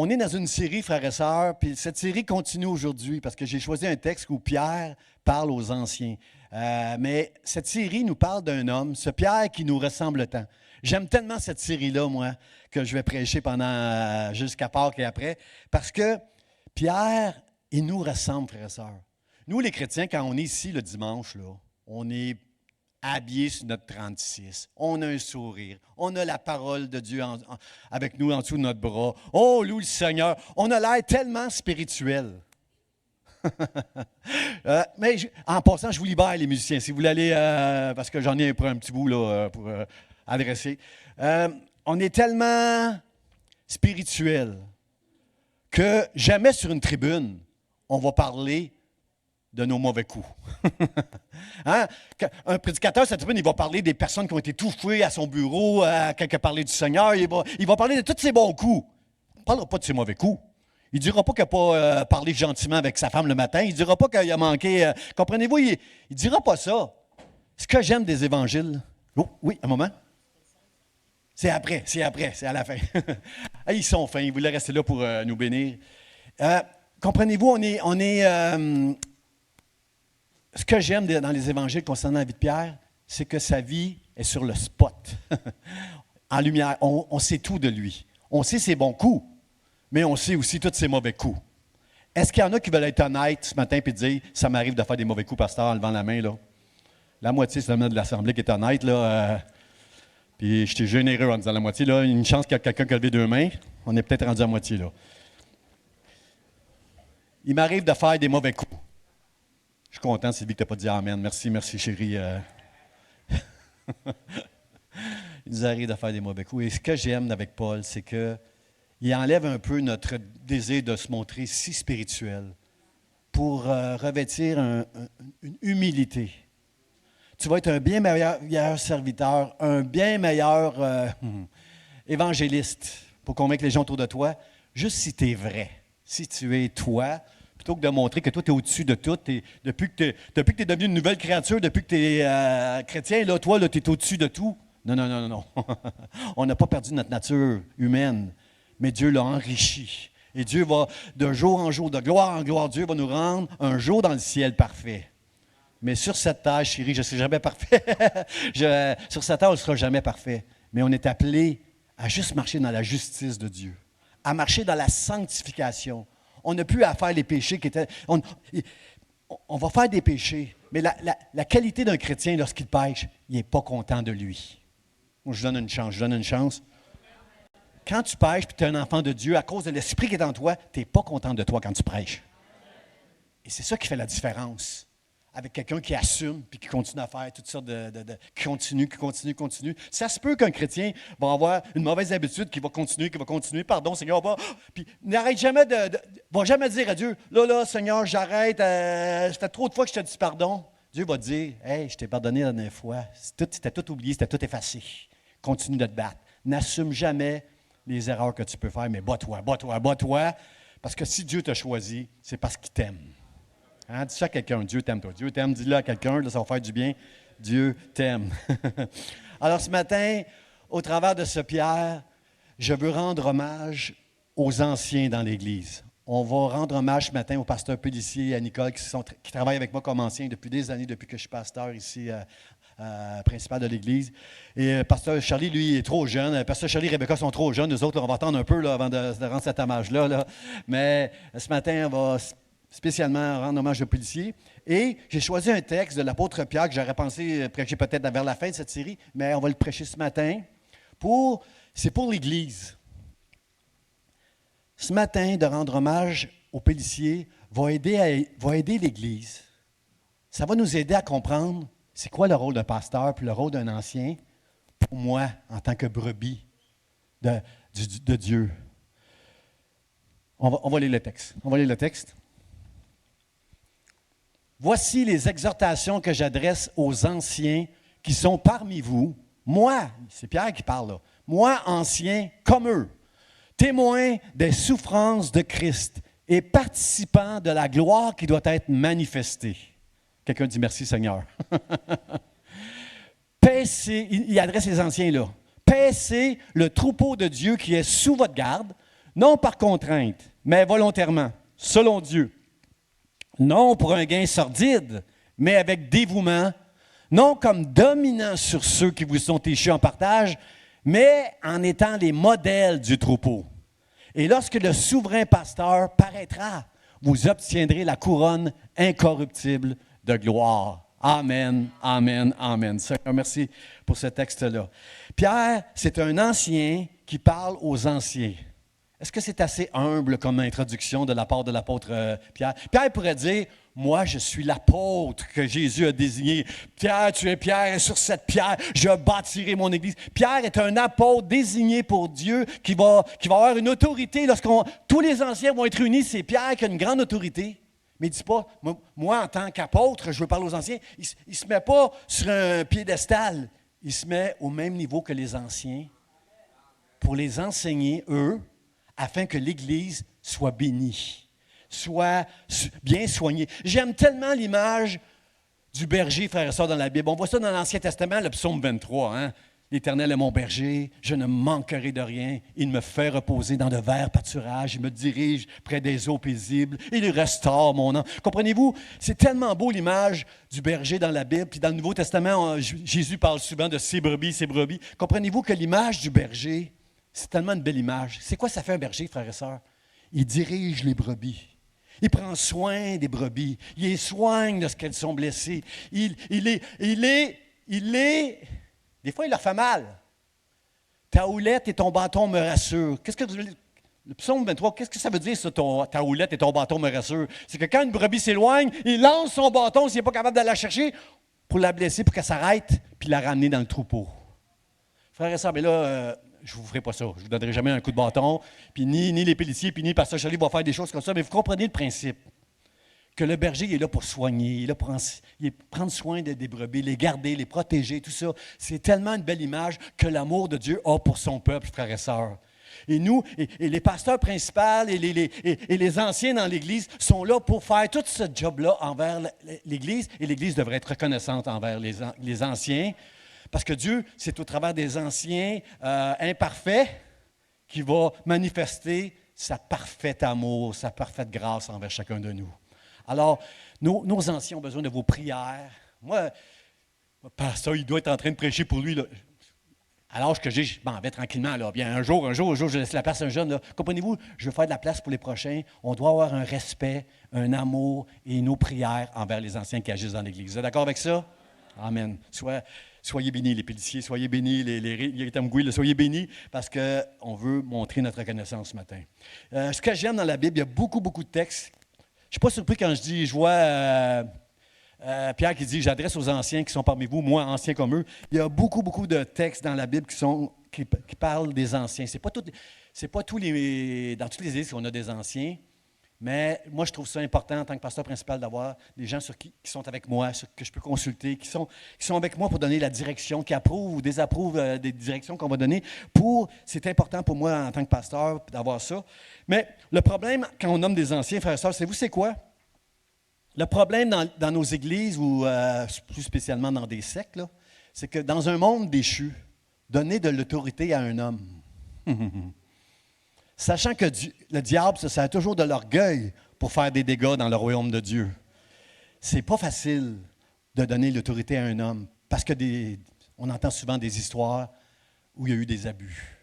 On est dans une série, frères et sœurs, puis cette série continue aujourd'hui parce que j'ai choisi un texte où Pierre parle aux anciens. Mais cette série nous parle d'un homme, ce Pierre qui nous ressemble tant. J'aime tellement cette série-là, moi, que je vais prêcher pendant jusqu'à Pâques et après, parce que Pierre, il nous ressemble, frères et sœurs. Nous, les chrétiens, quand on est ici le dimanche, là, on est habillés sur notre 36. On a un sourire. On a la parole de Dieu avec nous en dessous de notre bras. Oh, loue le Seigneur. On a l'air tellement spirituel. En passant, je vous libère, les musiciens. Si vous voulez aller, parce que j'en ai pour un petit bout là, pour adresser. On est tellement spirituel que jamais sur une tribune, on va parler de nos mauvais coups. Hein? Un prédicateur, cette semaine, il va parler des personnes qui ont été touffées à son bureau, quand il a parlé du Seigneur. Il va parler de tous ses bons coups. Il ne parlera pas de ses mauvais coups. Il ne dira pas qu'il n'a pas parlé gentiment avec sa femme le matin. Il ne dira pas qu'il a manqué. Comprenez-vous, il ne dira pas ça. Ce que j'aime des évangiles. Oh, oui, un moment. C'est après, c'est à la fin. Ils sont fins, ils voulaient rester là pour nous bénir. Comprenez-vous, on est ce que j'aime dans les évangiles concernant la vie de Pierre, c'est que sa vie est sur le spot, en lumière. On sait tout de lui. On sait ses bons coups, mais on sait aussi tous ses mauvais coups. Est-ce qu'il y en a qui veulent être honnêtes ce matin et dire « Ça m'arrive de faire des mauvais coups, pasteur, en levant la main. » là. La moitié seulement de l'Assemblée qui est honnête. Là, puis j'étais généreux en disant la moitié. Là, une chance qu'il y a quelqu'un qui a levé deux mains. On est peut-être rendu à moitié. Là. Il m'arrive de faire des mauvais coups. Je suis content, Sylvie, que tu n'as pas dit Amen. Merci, chérie. Il nous arrive de faire des mauvais coups. Et ce que j'aime avec Paul, c'est qu'il enlève un peu notre désir de se montrer si spirituel pour revêtir une humilité. Tu vas être un bien meilleur serviteur, un bien meilleur évangéliste pour convaincre les gens autour de toi, juste si tu es vrai, si tu es toi, plutôt que de montrer que toi, tu es au-dessus de tout. Depuis que tu es devenu une nouvelle créature, depuis que tu es chrétien, là, toi, tu es au-dessus de tout. Non. On n'a pas perdu notre nature humaine, mais Dieu l'a enrichi. Et Dieu va, de jour en jour, de gloire en gloire, Dieu va nous rendre un jour dans le ciel parfait. Mais sur cette terre, chérie, je ne serai jamais parfait. Sur cette terre, on ne sera jamais parfait. Mais on est appelé à juste marcher dans la justice de Dieu, à marcher dans la sanctification. On n'a plus à faire les péchés qui étaient... On va faire des péchés, mais la qualité d'un chrétien, lorsqu'il pêche, il n'est pas content de lui. Moi, je donne une chance. Quand tu pêches et tu es un enfant de Dieu, à cause de l'esprit qui est en toi, tu n'es pas content de toi quand tu prêches. Et c'est ça qui fait la différence avec quelqu'un qui assume et qui continue à faire toutes sortes qui continue. Ça se peut qu'un chrétien va avoir une mauvaise habitude qui va continuer, pardon, Seigneur, puis n'arrête jamais va jamais dire à Dieu, là, Seigneur, j'arrête, ça fait trop de fois que je te dis pardon. Dieu va dire, hey, je t'ai pardonné la dernière fois, c'était tout oublié, c'était tout effacé. Continue de te battre. N'assume jamais les erreurs que tu peux faire, mais bats-toi, parce que si Dieu t'a choisi, c'est parce qu'il t'aime. Hein, dis ça à quelqu'un, Dieu t'aime toi. Dieu t'aime, dis-le à quelqu'un, là, ça va faire du bien. Dieu t'aime. Alors ce matin, au travers de ce Pierre, je veux rendre hommage aux anciens dans l'Église. On va rendre hommage ce matin au pasteur Pélissier et à Nicole qui travaillent avec moi comme anciens depuis des années, depuis que je suis pasteur ici principal de l'Église. Et pasteur Charlie, lui, est trop jeune. Pasteur Charlie et Rebecca sont trop jeunes. Nous autres, là, on va attendre un peu là, avant de rendre cet hommage-là. Là. Mais ce matin, on va spécialement rendre hommage aux policiers. Et j'ai choisi un texte de l'apôtre Pierre que j'aurais pensé prêcher peut-être vers la fin de cette série, mais on va le prêcher ce matin. C'est pour l'Église. Ce matin, de rendre hommage aux policiers va aider l'Église. Ça va nous aider à comprendre c'est quoi le rôle d'un pasteur puis le rôle d'un ancien pour moi en tant que brebis de Dieu. On va lire le texte. Voici les exhortations que j'adresse aux anciens qui sont parmi vous. Moi, c'est Pierre qui parle là, moi, ancien comme eux, témoin des souffrances de Christ et participant de la gloire qui doit être manifestée. Quelqu'un dit merci Seigneur. Paissez, il adresse les anciens là. Paissez le troupeau de Dieu qui est sous votre garde. non par contrainte, mais volontairement, selon Dieu. Non pour un gain sordide, mais avec dévouement, non comme dominant sur ceux qui vous sont échus en partage, mais en étant les modèles du troupeau. Et lorsque le souverain pasteur paraîtra, vous obtiendrez la couronne incorruptible de gloire. Amen, amen, amen. Seigneur, merci pour ce texte-là. Pierre, c'est un ancien qui parle aux anciens. Est-ce que c'est assez humble comme introduction de la part de l'apôtre Pierre? Pierre pourrait dire, moi, je suis l'apôtre que Jésus a désigné. Pierre, tu es Pierre, et sur cette pierre, je bâtirai mon Église. Pierre est un apôtre désigné pour Dieu qui va avoir une autorité. Tous les anciens vont être unis, c'est Pierre qui a une grande autorité. Mais il ne dit pas, moi, en tant qu'apôtre, je veux parler aux anciens. Il ne se met pas sur un piédestal. Il se met au même niveau que les anciens pour les enseigner, eux, afin que l'Église soit bénie, soit bien soignée. J'aime tellement l'image du berger, frères et sœurs, dans la Bible. On voit ça dans l'Ancien Testament, le psaume 23. Hein? L'Éternel est mon berger, je ne manquerai de rien. Il me fait reposer dans de verts pâturages, il me dirige près des eaux paisibles, il restaure mon âme. Comprenez-vous, c'est tellement beau l'image du berger dans la Bible. Puis dans le Nouveau Testament, Jésus parle souvent de ses brebis, ses brebis. Comprenez-vous que l'image du berger, c'est tellement une belle image. C'est quoi ça fait un berger, frères et sœurs? Il dirige les brebis. Il prend soin des brebis. Il les soigne lorsqu'elles sont blessées. Il est... Des fois, il leur fait mal. Ta houlette et ton bâton me rassurent. Qu'est-ce que le psaume 23, qu'est-ce que ça veut dire, ça, ta houlette et ton bâton me rassurent? C'est que quand une brebis s'éloigne, il lance son bâton s'il n'est pas capable de la chercher pour la blesser, pour qu'elle s'arrête, puis la ramener dans le troupeau. Frères et sœurs, mais là... je ne vous ferai pas ça. Je ne vous donnerai jamais un coup de bâton, puis ni les policiers, puis ni le pasteur Charlie va faire des choses comme ça, mais vous comprenez le principe. Que le berger il est là pour soigner, il est là pour prendre soin des brebis, les garder, les protéger, tout ça. C'est tellement une belle image que l'amour de Dieu a pour son peuple, frères et sœurs. Et nous, et les pasteurs principaux et les anciens dans l'Église sont là pour faire tout ce job-là envers l'Église, et l'Église devrait être reconnaissante envers les anciens. Parce que Dieu, c'est au travers des anciens imparfaits qu'il va manifester sa parfaite amour, sa parfaite grâce envers chacun de nous. Alors, nos anciens ont besoin de vos prières. Moi, le pasteur, il doit être en train de prêcher pour lui. Là. À l'âge que j'ai, je m'en vais tranquillement. Là. Bien, un jour, je laisse la place à un jeune. Là. Comprenez-vous, je veux faire de la place pour les prochains. On doit avoir un respect, un amour et nos prières envers les anciens qui agissent dans l'Église. Vous êtes d'accord avec ça? Amen. Soyez bénis, les policiers, soyez bénis, les Tamgouis, soyez bénis, parce qu'on veut montrer notre reconnaissance ce matin. Ce que j'aime dans la Bible, il y a beaucoup, beaucoup de textes. Je ne suis pas surpris quand je vois Pierre qui dit « J'adresse aux anciens qui sont parmi vous, moi, anciens comme eux ». Il y a beaucoup, beaucoup de textes dans la Bible qui parlent des anciens. C'est pas dans toutes les églises qu'on a des anciens. Mais moi, je trouve ça important en tant que pasteur principal d'avoir des gens qui sont avec moi, que je peux consulter, qui sont avec moi pour donner la direction, qui approuvent ou désapprouvent des directions qu'on va donner. C'est important pour moi en tant que pasteur d'avoir ça. Mais le problème, quand on nomme des anciens, frères et sœurs, savez-vous c'est quoi? Le problème dans nos églises, ou plus spécialement dans des sectes, là, c'est que dans un monde déchu, donner de l'autorité à un homme... Sachant que le diable se sert toujours de l'orgueil pour faire des dégâts dans le royaume de Dieu. C'est pas facile de donner l'autorité à un homme parce que on entend souvent des histoires où il y a eu des abus.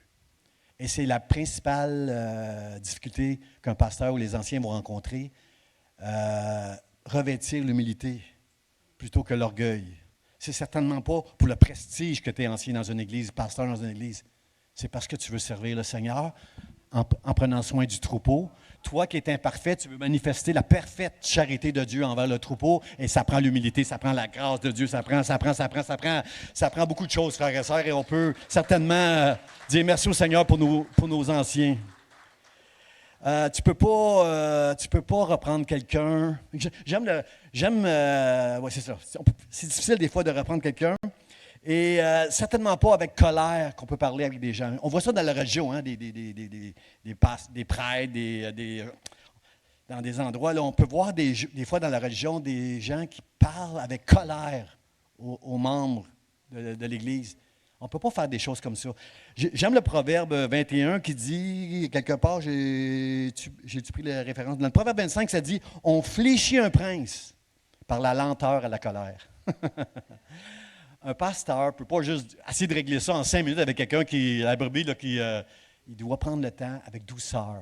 Et c'est la principale difficulté qu'un pasteur ou les anciens vont rencontrer, revêtir l'humilité plutôt que l'orgueil. C'est certainement pas pour le prestige que tu es ancien dans une église, pasteur dans une église. C'est parce que tu veux servir le Seigneur. En prenant soin du troupeau. Toi qui es imparfait, tu veux manifester la parfaite charité de Dieu envers le troupeau, et ça prend l'humilité, ça prend la grâce de Dieu, ça prend beaucoup de choses, frères et sœurs, et on peut certainement dire merci au Seigneur pour nos anciens. Tu peux pas reprendre quelqu'un. Ouais, c'est ça. C'est difficile des fois de reprendre quelqu'un. Et certainement pas avec colère qu'on peut parler avec des gens. On voit ça dans la religion, hein, des prêtres, dans des endroits. Là, on peut voir des fois dans la religion des gens qui parlent avec colère aux membres de l'Église On ne peut pas faire des choses comme ça. J'aime le proverbe 21 qui dit, quelque part, j'ai-tu pris la référence? Dans le proverbe 25, ça dit, on fléchit un prince par la lenteur à la colère. Un pasteur ne peut pas juste essayer de régler ça en 5 minutes avec quelqu'un qui, la brebis, là, il doit prendre le temps avec douceur.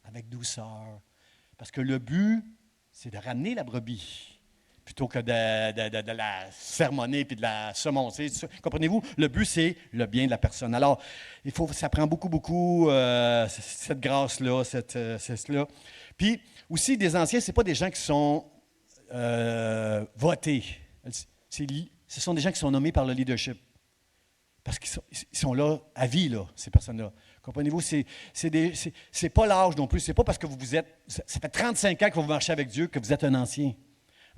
Avec douceur. Parce que le but, c'est de ramener la brebis plutôt que de la sermonner et de la semoncer. Comprenez-vous? Le but, c'est le bien de la personne. Alors, ça prend beaucoup, cette grâce-là, cela. Puis, aussi, des anciens, ce n'est pas des gens qui sont votés. Ce sont des gens qui sont nommés par le leadership. Parce qu'ils sont là à vie, là, ces personnes-là. Comprenez-vous? C'est pas l'âge non plus. C'est pas parce que vous êtes... Ça fait 35 ans que vous marchez avec Dieu que vous êtes un ancien.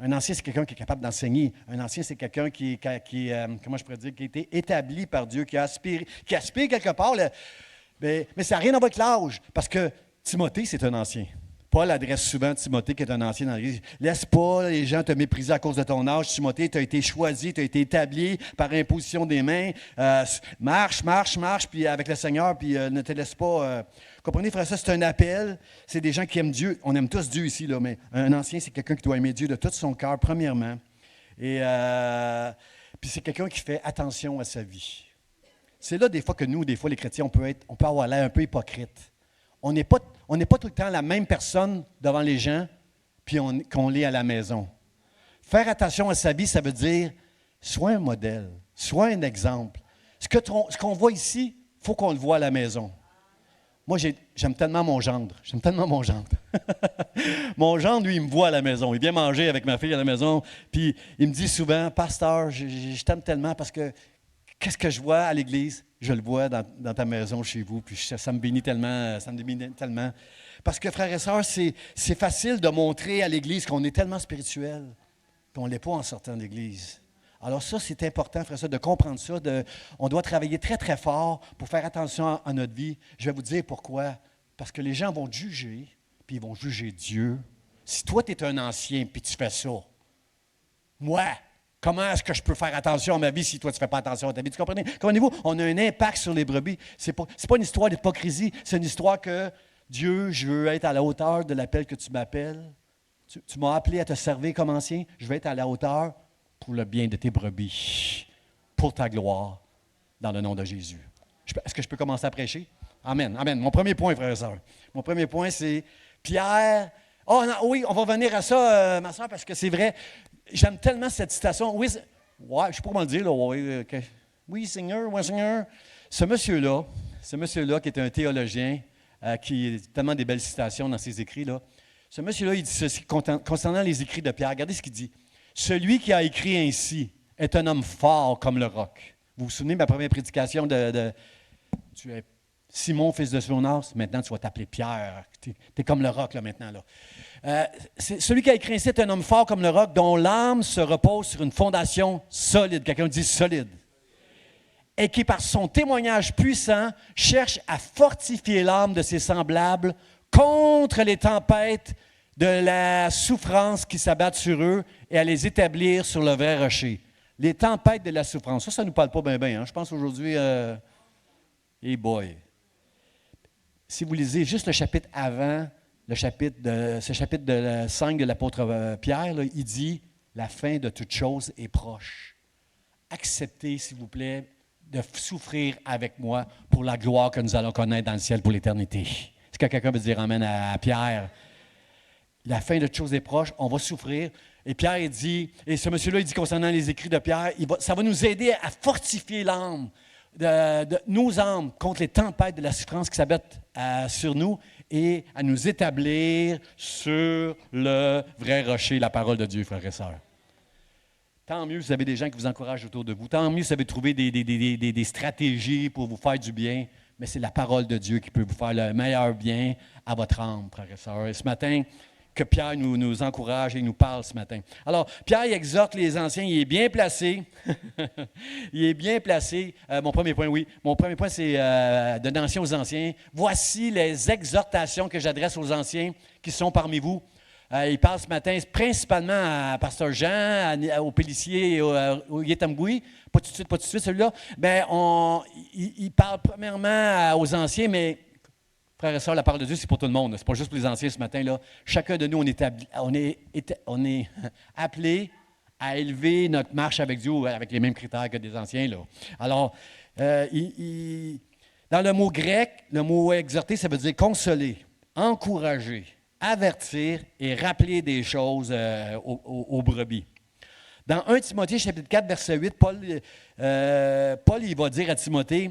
Un ancien, c'est quelqu'un qui est capable d'enseigner. Un ancien, c'est quelqu'un qui comment je pourrais dire, qui a été établi par Dieu, qui aspire quelque part. Mais ça n'a rien à voir avec l'âge. Parce que Timothée, c'est un ancien. Paul adresse souvent Timothée, qui est un ancien dans l'Église. Laisse pas les gens te mépriser à cause de ton âge. Timothée, tu as été choisi, tu as été établi par imposition des mains. Marche, puis avec le Seigneur, puis ne te laisse pas... comprenez, frère, ça, c'est un appel. C'est des gens qui aiment Dieu. On aime tous Dieu ici, là, mais un ancien, c'est quelqu'un qui doit aimer Dieu de tout son cœur, premièrement. Et puis c'est quelqu'un qui fait attention à sa vie. C'est là, des fois, que nous, des fois, les chrétiens, on peut avoir l'air un peu hypocrite. On n'est pas tout le temps la même personne devant les gens, puis qu'on l'est à la maison. Faire attention à sa vie, ça veut dire, sois un modèle, sois un exemple. Ce qu'on voit ici, il faut qu'on le voit à la maison. Moi, j'aime tellement mon gendre. Mon gendre, lui, il me voit à la maison. Il vient manger avec ma fille à la maison, puis il me dit souvent, « Pasteur, je t'aime tellement parce que qu'est-ce que je vois à l'église? Je le vois dans ta maison, chez vous, puis ça me bénit tellement, Parce que, frères et sœurs, c'est facile de montrer à l'église qu'on est tellement spirituel, qu'on ne l'est pas en sortant de l'église. Alors ça, c'est important, frères et sœurs, de comprendre ça. On doit travailler très, très fort pour faire attention à notre vie. Je vais vous dire pourquoi. Parce que les gens vont te juger, puis ils vont juger Dieu. Si toi, tu es un ancien, puis tu fais ça, moi, comment est-ce que je peux faire attention à ma vie si toi, tu ne fais pas attention à ta vie? Tu comprenez? Comprenez-vous? On a un impact sur les brebis. Ce n'est pas une histoire d'hypocrisie. C'est une histoire que Dieu, je veux être à la hauteur de l'appel que tu m'appelles. Tu m'as appelé à te servir comme ancien. Je vais être à la hauteur pour le bien de tes brebis, pour ta gloire, dans le nom de Jésus. Est-ce que je peux commencer à prêcher? Amen. Amen. Mon premier point, frères et sœurs. Mon premier point, c'est Pierre. Oh non, oui, on va venir à ça, ma sœur, parce que c'est vrai. J'aime tellement cette citation. Oui, ouais, je ne sais pas comment le dire. Là, ouais, okay. Oui, Seigneur, oui, Seigneur. Ce monsieur-là, qui est un théologien, qui a tellement des belles citations dans ses écrits, là. Ce monsieur-là, il dit ceci concernant les écrits de Pierre. Regardez ce qu'il dit. Celui qui a écrit ainsi est un homme fort comme le roc. Vous vous souvenez de ma première prédication tu es Simon, fils de Jonas, maintenant tu vas t'appeler Pierre. Tu es comme le roc là, maintenant. Là. Celui qui a écrit ainsi est un homme fort comme le roc, dont l'âme se repose sur une fondation solide. Quelqu'un dit solide. Et qui, par son témoignage puissant, cherche à fortifier l'âme de ses semblables contre les tempêtes de la souffrance qui s'abattent sur eux et à les établir sur le vrai rocher. Les tempêtes de la souffrance. Ça ne nous parle pas bien. Hein? Je pense aujourd'hui, hey boy. Si vous lisez juste le chapitre avant, ce chapitre de 5 de l'apôtre Pierre, là, il dit « La fin de toute chose est proche. Acceptez, s'il vous plaît, de souffrir avec moi pour la gloire que nous allons connaître dans le ciel pour l'éternité. » Est-ce que quelqu'un veut dire amen à Pierre? La fin de toute chose est proche, on va souffrir. Et Pierre, il dit, et ce monsieur-là, il dit concernant les écrits de Pierre, ça va nous aider à fortifier l'âme, de nos âmes contre les tempêtes de la souffrance qui s'abattent sur nous et à nous établir sur le vrai rocher, la parole de Dieu, frères et sœurs. Tant mieux si vous avez des gens qui vous encouragent autour de vous. Tant mieux si vous avez trouvé des stratégies pour vous faire du bien. Mais c'est la parole de Dieu qui peut vous faire le meilleur bien à votre âme, frères et sœurs. Et ce matin, que Pierre nous encourage et nous parle ce matin. Alors, Pierre il exhorte les anciens, il est bien placé. Il est bien placé. Mon premier point, oui. Mon premier point, c'est de l'ancien aux anciens. Voici les exhortations que j'adresse aux anciens qui sont parmi vous. Il parle ce matin principalement à Pasteur Jean, au policier et au Yetamgoui. Pas tout de suite, celui-là. Ben, il parle premièrement aux anciens, mais frères et sœurs, la parole de Dieu, c'est pour tout le monde. C'est pas juste pour les anciens ce matin. Là. Chacun de nous, on est appelés à élever notre marche avec Dieu avec les mêmes critères que des anciens. Là. Alors, dans le mot grec, le mot exhorter, ça veut dire consoler, encourager, avertir et rappeler des choses aux brebis. Dans 1 Timothée, chapitre 4, verset 8, Paul il va dire à Timothée,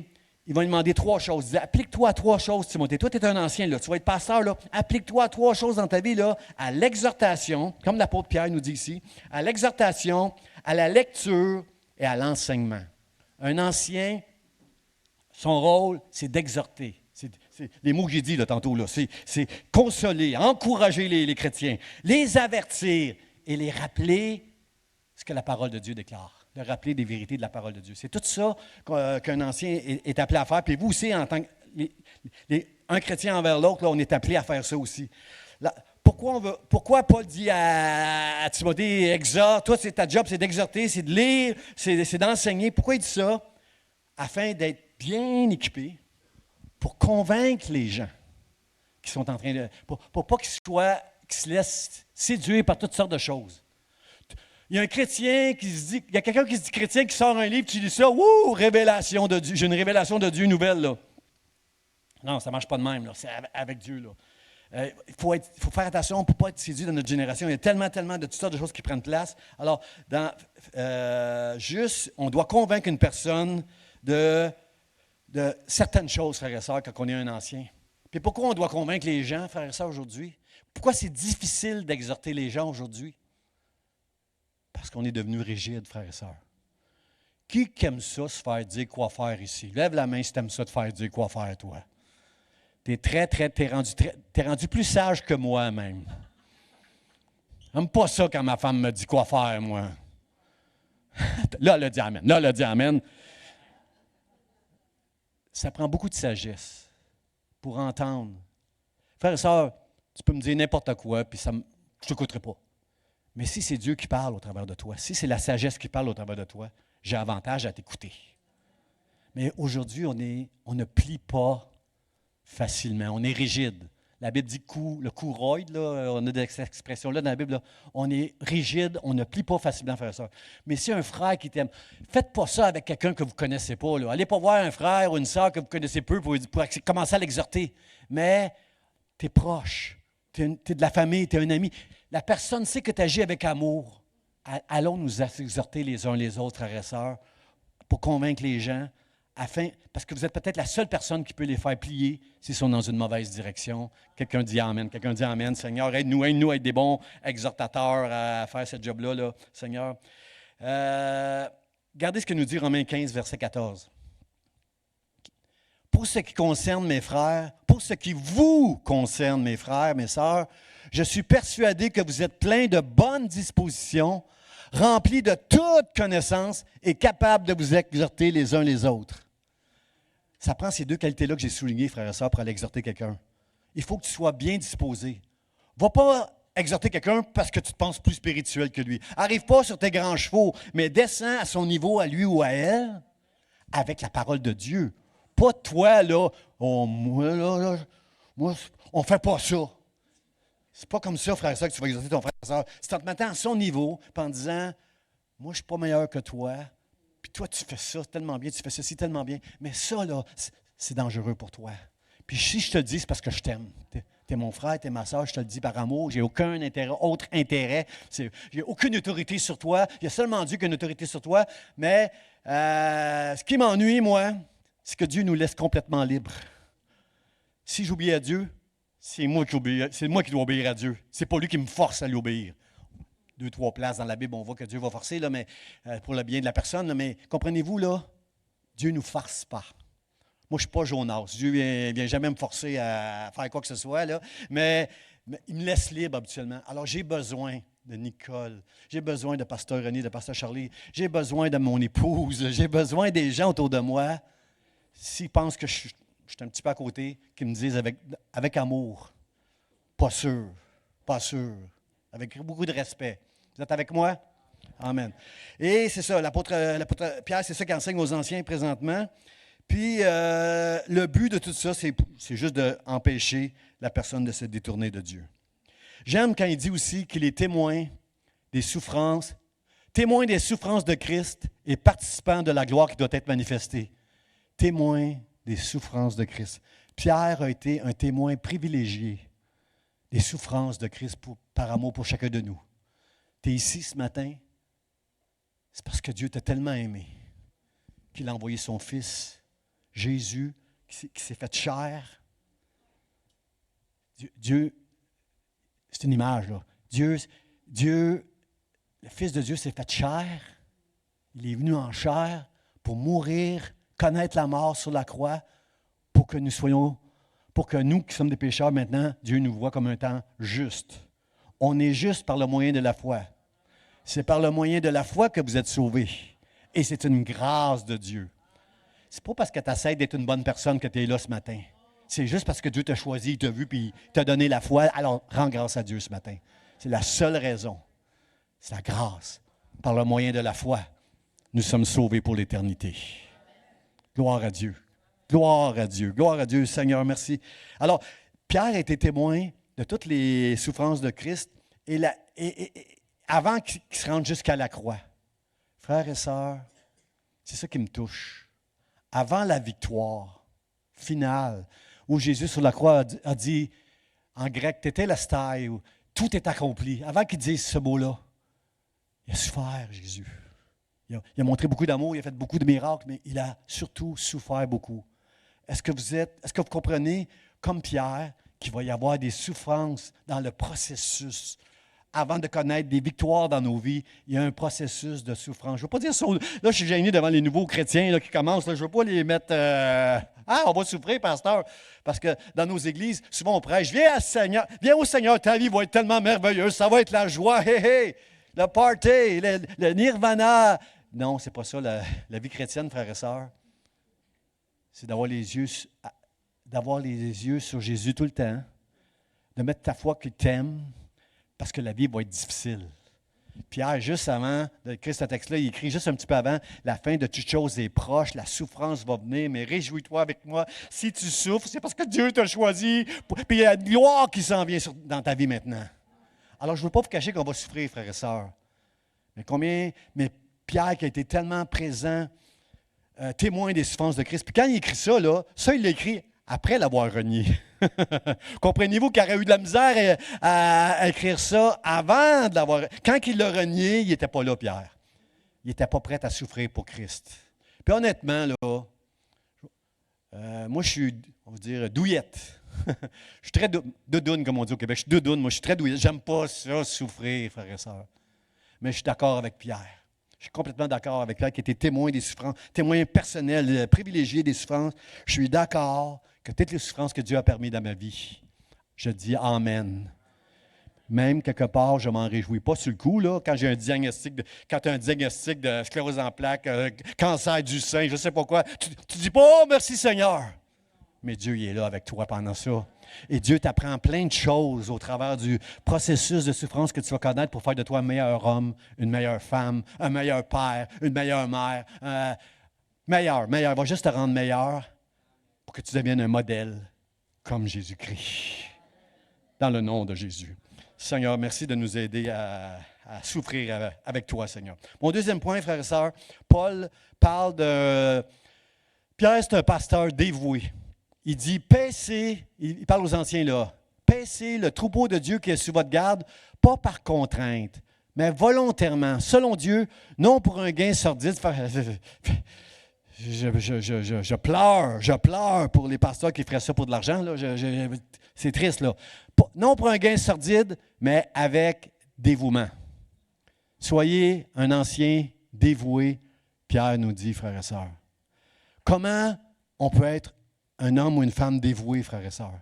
il va lui demander 3 choses. Il dit, applique-toi à 3 choses, Timothée. Toi, tu es un ancien, là, tu vas être pasteur, là. Applique-toi à 3 choses dans ta vie, là, à l'exhortation, comme l'apôtre Pierre nous dit ici, à l'exhortation, à la lecture et à l'enseignement. Un ancien, son rôle, c'est d'exhorter. C'est les mots que j'ai dit là, tantôt, là, c'est consoler, encourager les chrétiens, les avertir et les rappeler ce que la parole de Dieu déclare. De rappeler des vérités de la parole de Dieu. C'est tout ça qu'un ancien est appelé à faire. Puis vous aussi, en tant un chrétien envers l'autre, là, on est appelé à faire ça aussi. Là, pourquoi Paul dit à Timothée, exhorte, toi, ta job, c'est d'exhorter, c'est de lire, c'est d'enseigner. Pourquoi il dit ça? Afin d'être bien équipé pour convaincre les gens qui sont en train de... Pour pas qu'ils se laissent séduire par toutes sortes de choses. Il y a un chrétien qui se dit, il y a quelqu'un qui se dit chrétien qui sort un livre, tu lis ça, wouh, révélation de Dieu, j'ai une révélation de Dieu nouvelle, là. Non, ça ne marche pas de même, là, c'est avec Dieu, là. Il faut faire attention, on ne peut pas être séduit dans notre génération. Il y a tellement de toutes sortes de choses qui prennent place. Alors, on doit convaincre une personne de certaines choses, frères et sœurs, quand on est un ancien. Puis pourquoi on doit convaincre les gens, frères et sœurs, aujourd'hui? Pourquoi c'est difficile d'exhorter les gens aujourd'hui? Parce qu'on est devenu rigide, frères et sœurs. Qui aime ça, se faire dire quoi faire ici? Lève la main si tu aimes ça, te faire dire quoi faire, toi. T'es rendu plus sage que moi, même. J'aime pas ça quand ma femme me dit quoi faire, moi. Là, elle a dit amen. Là, elle a dit amen. Ça prend beaucoup de sagesse pour entendre. Frères et sœurs, tu peux me dire n'importe quoi, puis je ne t'écouterai pas. Mais si c'est Dieu qui parle au travers de toi, si c'est la sagesse qui parle au travers de toi, j'ai avantage à t'écouter. Mais aujourd'hui, on ne plie pas facilement, on est rigide. La Bible dit le cou roide, là, on a cette expression-là dans la Bible, là, on est rigide, on ne plie pas facilement, frère et sœur. Mais si un frère qui t'aime, faites pas ça avec quelqu'un que vous ne connaissez pas. Là. Allez pas voir un frère ou une sœur que vous connaissez peu pour commencer à l'exhorter. Mais tu es proche, tu es de la famille, tu es un ami. La personne sait que tu agis avec amour. Allons nous exhorter les uns les autres, frères et sœurs, pour convaincre les gens, parce que vous êtes peut-être la seule personne qui peut les faire plier s'ils sont dans une mauvaise direction. Quelqu'un dit Amen. Quelqu'un dit Amen. Seigneur, aide-nous à être des bons exhortateurs à faire ce job-là, là, Seigneur. Regardez ce que nous dit Romains 15, verset 14. Pour ce qui concerne mes frères, pour ce qui vous concerne, mes frères, mes sœurs, je suis persuadé que vous êtes pleins de bonnes dispositions, remplis de toute connaissance et capables de vous exhorter les uns les autres. Ça prend ces 2 qualités-là que j'ai soulignées, frères et sœurs, pour aller exhorter quelqu'un. Il faut que tu sois bien disposé. Va pas exhorter quelqu'un parce que tu te penses plus spirituel que lui. Arrive pas sur tes grands chevaux, mais descends à son niveau, à lui ou à elle, avec la parole de Dieu. Pas toi, là, moi, on ne fait pas ça. C'est pas comme ça, frère et sœur, que tu vas exhorter ton frère et sœur. C'est en te mettant à son niveau, puis en disant, moi, je ne suis pas meilleur que toi, puis toi, tu fais ça tellement bien, tu fais ceci tellement bien, mais ça, là, c'est dangereux pour toi. Puis si je te le dis, c'est parce que je t'aime. Tu es mon frère, tu es ma sœur, je te le dis par amour, j'ai aucun autre intérêt, j'ai aucune autorité sur toi, il y a seulement Dieu qui a une autorité sur toi, mais ce qui m'ennuie, moi, c'est que Dieu nous laisse complètement libres. Si j'obéis à Dieu, c'est moi qui dois obéir à Dieu. C'est pas lui qui me force à lui obéir. 2, 3 places dans la Bible, on voit que Dieu va forcer, là, mais, pour le bien de la personne. Là, mais comprenez-vous, là, Dieu ne nous force pas. Moi, je ne suis pas Jonas. Dieu ne vient jamais me forcer à faire quoi que ce soit. Là, mais il me laisse libre habituellement. Alors, j'ai besoin de Nicole. J'ai besoin de Pasteur René, de Pasteur Charlie. J'ai besoin de mon épouse. J'ai besoin des gens autour de moi. S'ils pensent que je suis un petit peu à côté, qui me disent avec amour, pas sûr, avec beaucoup de respect. Vous êtes avec moi? Amen. Et c'est ça, l'apôtre Pierre, c'est ça qu'il enseigne aux anciens présentement. Puis, le but de tout ça, c'est juste d'empêcher la personne de se détourner de Dieu. J'aime quand il dit aussi qu'il est témoin des souffrances de Christ et participant de la gloire qui doit être manifestée. Témoin des souffrances de Christ. Pierre a été un témoin privilégié des souffrances de Christ par amour pour chacun de nous. Tu es ici ce matin, c'est parce que Dieu t'a tellement aimé qu'il a envoyé son Fils, Jésus, qui s'est fait chair. Dieu, c'est une image, là. Dieu, le Fils de Dieu s'est fait chair. Il est venu en chair pour mourir, connaître la mort sur la croix, pour que nous qui sommes des pécheurs maintenant, Dieu nous voit comme un temps juste. On est juste par le moyen de la foi. C'est par le moyen de la foi que vous êtes sauvés. Et c'est une grâce de Dieu. C'est pas parce que tu essaies d'être une bonne personne que tu es là ce matin. C'est juste parce que Dieu t'a choisi, il t'a vu, puis il t'a donné la foi. Alors, rends grâce à Dieu ce matin. C'est la seule raison. C'est la grâce. Par le moyen de la foi, nous sommes sauvés pour l'éternité. Gloire à Dieu. Gloire à Dieu. Gloire à Dieu, Seigneur, merci. Alors, Pierre a été témoin de toutes les souffrances de Christ et avant qu'il se rende jusqu'à la croix. Frères et sœurs, c'est ça qui me touche. Avant la victoire finale, où Jésus sur la croix a dit, en grec, tételestai, où tout est accompli. Avant qu'il dise ce mot-là, il a souffert, Jésus. Il a montré beaucoup d'amour, il a fait beaucoup de miracles, mais il a surtout souffert beaucoup. Est-ce que vous comprenez, comme Pierre, qu'il va y avoir des souffrances dans le processus? Avant de connaître des victoires dans nos vies, il y a un processus de souffrance. Je ne veux pas dire ça. Là, je suis gêné devant les nouveaux chrétiens là, qui commencent. Là, je ne veux pas les mettre... on va souffrir, pasteur. Parce que dans nos églises, souvent on prêche. Viens au Seigneur, ta vie va être tellement merveilleuse. Ça va être la joie. Hey, hey, le party, le nirvana. Non, ce n'est pas ça la vie chrétienne, frères et sœurs. C'est d'avoir les yeux sur Jésus tout le temps. De mettre ta foi qu'il t'aime. Parce que la vie va être difficile. Pierre, juste avant d'écrire ce texte-là, il écrit juste un petit peu avant, la fin de toute chose est proche, la souffrance va venir, mais réjouis-toi avec moi. Si tu souffres, c'est parce que Dieu t'a choisi, puis il y a la gloire qui s'en vient dans ta vie maintenant. Alors, je ne veux pas vous cacher qu'on va souffrir, frères et sœurs. Mais Pierre qui a été tellement présent, témoin des souffrances de Christ, puis quand il écrit ça, il l'a écrit après l'avoir renié. Comprenez-vous qu'il aurait eu de la misère à écrire ça avant de l'avoir... Quand il l'a renié, il n'était pas là, Pierre. Il n'était pas prêt à souffrir pour Christ. Puis honnêtement, moi, je suis, on va dire, douillette. Je suis très doudoune, comme on dit au Québec. Je suis doudoune, moi, je suis très douillette. J'aime pas ça, souffrir, frères et sœurs. Mais je suis d'accord avec Pierre. Je suis complètement d'accord avec Pierre qui était témoin des souffrances, témoin personnel, privilégié des souffrances. Je suis d'accord que toutes les souffrances que Dieu a permis dans ma vie, je dis Amen. Même quelque part, je ne m'en réjouis pas sur le coup, là, quand j'ai un diagnostic quand tu as un diagnostic de sclérose en plaques, cancer du sein, je ne sais pas quoi. Tu ne dis pas « Oh, merci Seigneur ». Mais Dieu il est là avec toi pendant ça. Et Dieu t'apprend plein de choses au travers du processus de souffrance que tu vas connaître pour faire de toi un meilleur homme, une meilleure femme, un meilleur père, une meilleure mère. Meilleur. Il va juste te rendre meilleur pour que tu deviennes un modèle comme Jésus-Christ. Dans le nom de Jésus. Seigneur, merci de nous aider à souffrir avec toi, Seigneur. Mon deuxième point, frères et sœurs, Paul parle de... Pierre, c'est un pasteur dévoué. Il dit, paissez, il parle aux anciens là, paissez le troupeau de Dieu qui est sous votre garde, pas par contrainte, mais volontairement, selon Dieu, non pour un gain sordide. Je pleure pour les pasteurs qui feraient ça pour de l'argent. Là. C'est triste, là. Non pour un gain sordide, mais avec dévouement. Soyez un ancien dévoué, Pierre nous dit, frères et sœurs. Comment on peut être un homme ou une femme dévoué, frères et sœurs?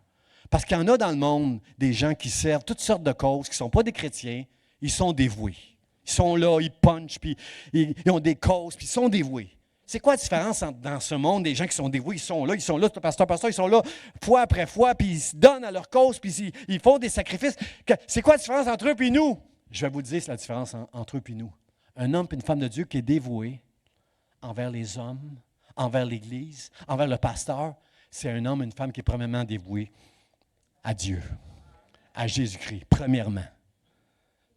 Parce qu'il y en a dans le monde des gens qui servent toutes sortes de causes, qui ne sont pas des chrétiens, ils sont dévoués. Ils sont là, ils punchent, puis ils ont des causes, puis ils sont dévoués. C'est quoi la différence dans ce monde des gens qui sont dévoués, ils sont là, pasteur, ils sont là, fois après fois, puis ils se donnent à leur cause, puis ils font des sacrifices. C'est quoi la différence entre eux et nous? Je vais vous le dire, c'est la différence entre eux et nous. Un homme et une femme de Dieu qui est dévoué envers les hommes, envers l'Église, envers le pasteur, c'est un homme et une femme qui est premièrement dévoué à Dieu, à Jésus-Christ, premièrement.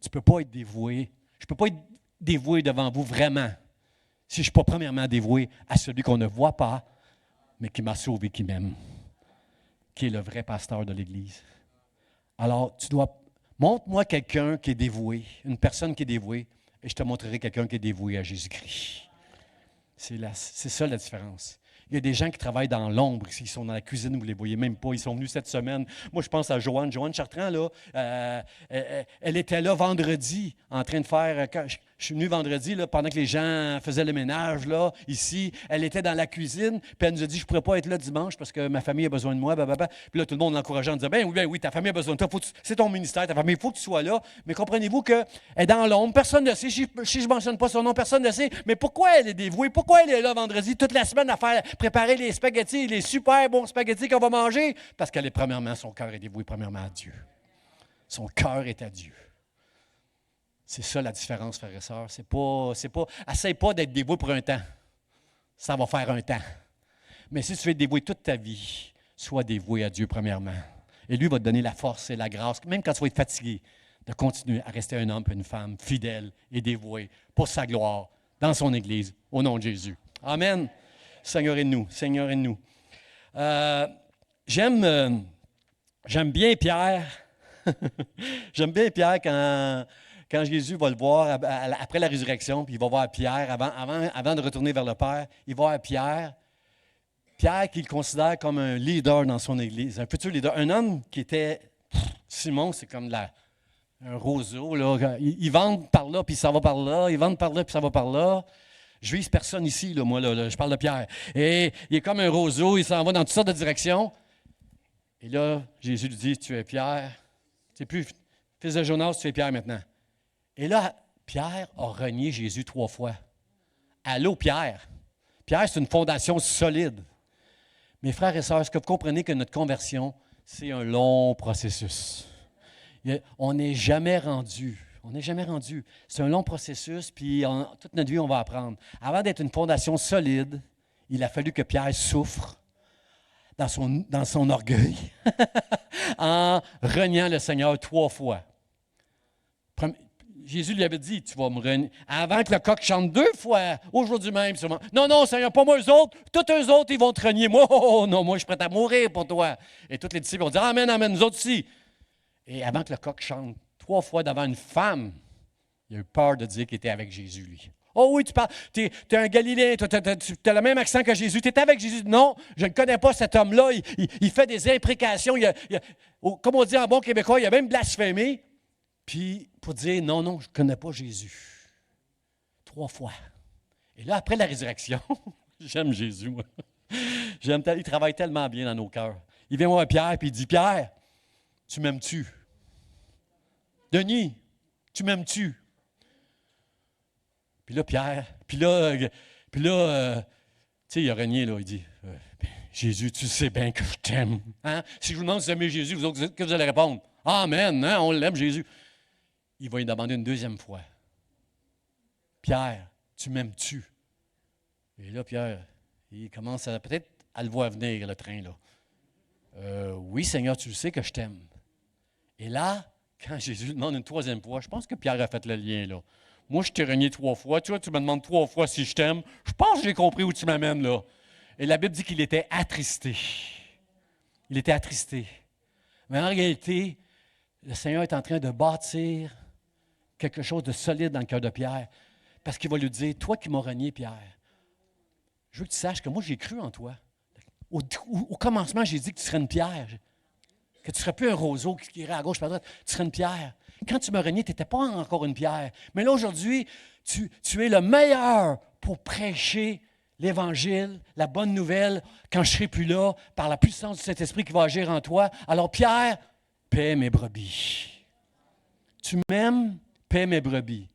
Tu ne peux pas être dévoué. Je ne peux pas être dévoué devant vous vraiment si je ne suis pas premièrement dévoué à celui qu'on ne voit pas, mais qui m'a sauvé, qui m'aime, qui est le vrai pasteur de l'Église. Alors, montre-moi quelqu'un qui est dévoué, une personne qui est dévouée, et je te montrerai quelqu'un qui est dévoué à Jésus-Christ. C'est ça la différence. Il y a des gens qui travaillent dans l'ombre, ils sont dans la cuisine, vous ne les voyez même pas, ils sont venus cette semaine. Moi, je pense à Joanne Chartrand, là, elle était là vendredi, en train de faire, quand je suis venu vendredi, là, pendant que les gens faisaient le ménage, là, ici, elle était dans la cuisine, puis elle nous a dit, je ne pourrais pas être là dimanche parce que ma famille a besoin de moi, blablabla. Puis là, tout le monde l'encourageait en disant, ben oui, ta famille a besoin de toi, c'est ton ministère, ta famille, il faut que tu sois là. Mais comprenez-vous qu'elle est dans l'ombre, personne ne sait, si je ne mentionne pas son nom, personne ne sait, mais pourquoi elle est dévouée, pourquoi elle est là vendredi, toute la semaine à faire préparer les spaghettis, les super bons spaghettis qu'on va manger, parce qu'elle est premièrement, son cœur est dévoué premièrement à Dieu. Son cœur est à Dieu. C'est ça la différence, frères et sœurs. Essaye pas d'être dévoué pour un temps. Ça va faire un temps. Mais si tu veux être dévoué toute ta vie, sois dévoué à Dieu premièrement. Et lui va te donner la force et la grâce, même quand tu vas être fatigué, de continuer à rester un homme et une femme fidèle et dévoué pour sa gloire dans son Église, au nom de Jésus. Amen. Seigneur, aide-nous. Seigneur, aide-nous. J'aime bien Pierre. J'aime bien Pierre quand Jésus va le voir après la résurrection, puis il va voir Pierre, avant de retourner vers le Père, il va voir Pierre. Pierre qu'il considère comme un leader dans son Église, un futur leader. Un homme qui était, Simon, c'est comme un roseau. Là. Ils vendent par là, puis ça va par là. Ils vendent par là, puis ça va par là. Je vise personne ici, là, moi, là, je parle de Pierre. Et il est comme un roseau, il s'en va dans toutes sortes de directions. Et là, Jésus lui dit, tu es Pierre. Tu n'es plus fils de Jonas, tu es Pierre maintenant. Et là, Pierre a renié Jésus 3 fois. Allô, Pierre. Pierre, c'est une fondation solide. Mes frères et sœurs, est-ce que vous comprenez que notre conversion, c'est un long processus? On n'est jamais rendu. On n'est jamais rendu. C'est un long processus, puis toute notre vie, on va apprendre. Avant d'être une fondation solide, il a fallu que Pierre souffre dans son orgueil en reniant le Seigneur 3 fois. Jésus lui avait dit, tu vas me renier. Avant que le coq chante 2 fois, aujourd'hui même, sûrement. Non, Seigneur, pas moi, eux autres. Tous eux autres, ils vont te renier. Moi, non, moi, je suis prêt à mourir pour toi. Et tous les disciples vont dire, amen, amen, nous autres aussi. Et avant que le coq chante 3 fois devant une femme, il a eu peur de dire qu'il était avec Jésus, lui. Oh oui, tu parles, tu es un Galiléen, tu as le même accent que Jésus. Tu es avec Jésus. Non, je ne connais pas cet homme-là. Il fait des imprécations. Comme on dit en bon québécois, il a même blasphémé. Puis, pour dire, non, je ne connais pas Jésus. 3 fois. Et là, après la résurrection, j'aime Jésus, moi. Il travaille tellement bien dans nos cœurs. Il vient voir Pierre, puis il dit, Pierre, tu m'aimes-tu? Denis, tu m'aimes-tu? Puis là, Pierre, tu sais, il a renié, là, il dit, Jésus, tu sais bien que je t'aime. Hein? Si je vous demande si vous aimez Jésus, vous autres, qu'est-ce que vous allez répondre? Amen, hein? On l'aime, Jésus. Il va lui demander une 2e fois. Pierre, tu m'aimes-tu? Et là, Pierre, il commence peut-être à le voir venir, le train, là. Oui, Seigneur, tu sais que je t'aime. Et là, quand Jésus lui demande une 3e fois, je pense que Pierre a fait le lien, là. Moi, je t'ai renié 3 fois. Tu vois, tu me demandes 3 fois si je t'aime. Je pense que j'ai compris où tu m'amènes, là. Et la Bible dit qu'il était attristé. Il était attristé. Mais en réalité, le Seigneur est en train de bâtir quelque chose de solide dans le cœur de Pierre. Parce qu'il va lui dire, toi qui m'as renié, Pierre, je veux que tu saches que moi, j'ai cru en toi. Au commencement, j'ai dit que tu serais une pierre. Que tu ne serais plus un roseau qui irait à gauche, à droite. Tu serais une pierre. Quand tu m'as renié, tu n'étais pas encore une pierre. Mais là, aujourd'hui, tu es le meilleur pour prêcher l'Évangile, la bonne nouvelle, quand je ne serai plus là, par la puissance du Saint-Esprit qui va agir en toi. Alors, Pierre, paie mes brebis. Tu m'aimes, paie mes brebis.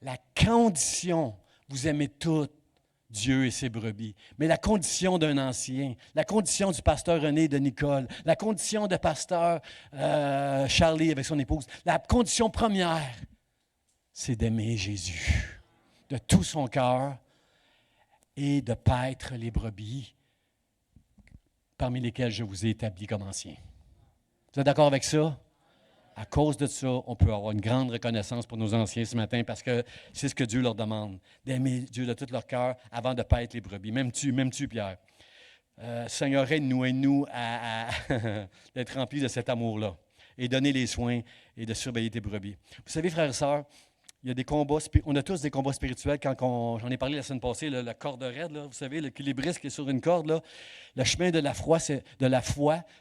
La condition, vous aimez toutes Dieu et ses brebis. Mais la condition d'un ancien, la condition du pasteur René de Nicole, la condition de pasteur Charlie avec son épouse, la condition première, c'est d'aimer Jésus de tout son cœur et de paître les brebis parmi lesquelles je vous ai établi comme anciens. Vous êtes d'accord avec ça? À cause de ça, on peut avoir une grande reconnaissance pour nos anciens ce matin parce que c'est ce que Dieu leur demande, d'aimer Dieu de tout leur cœur avant de paître les brebis. Même tu, Pierre. Seigneur, aide-nous à d'être remplis de cet amour-là et donner les soins et de surveiller tes brebis. Vous savez, frères et sœurs, il y a des combats, on a tous des combats spirituels. J'en ai parlé la semaine passée, la corde raide, là, vous savez, l'équilibriste qui est sur une corde, là, le chemin de la foi,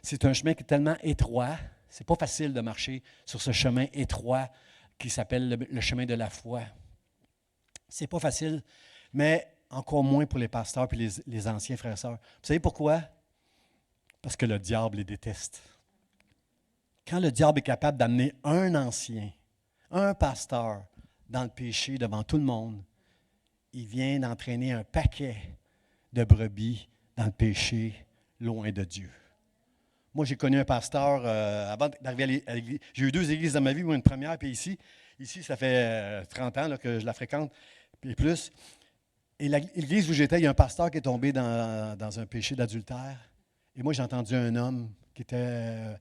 c'est un chemin qui est tellement étroit. C'est pas facile de marcher sur ce chemin étroit qui s'appelle le chemin de la foi. C'est pas facile, mais encore moins pour les pasteurs et les anciens frères et sœurs. Vous savez pourquoi? Parce que le diable les déteste. Quand le diable est capable d'amener un ancien, un pasteur, dans le péché devant tout le monde, il vient d'entraîner un paquet de brebis dans le péché, loin de Dieu. Moi, j'ai connu un pasteur, avant d'arriver à l'église, j'ai eu 2 églises dans ma vie, moi une première, puis ici ça fait 30 ans là, que je la fréquente, et plus. Et l'église où j'étais, il y a un pasteur qui est tombé dans un péché d'adultère. Et moi, j'ai entendu un homme qui était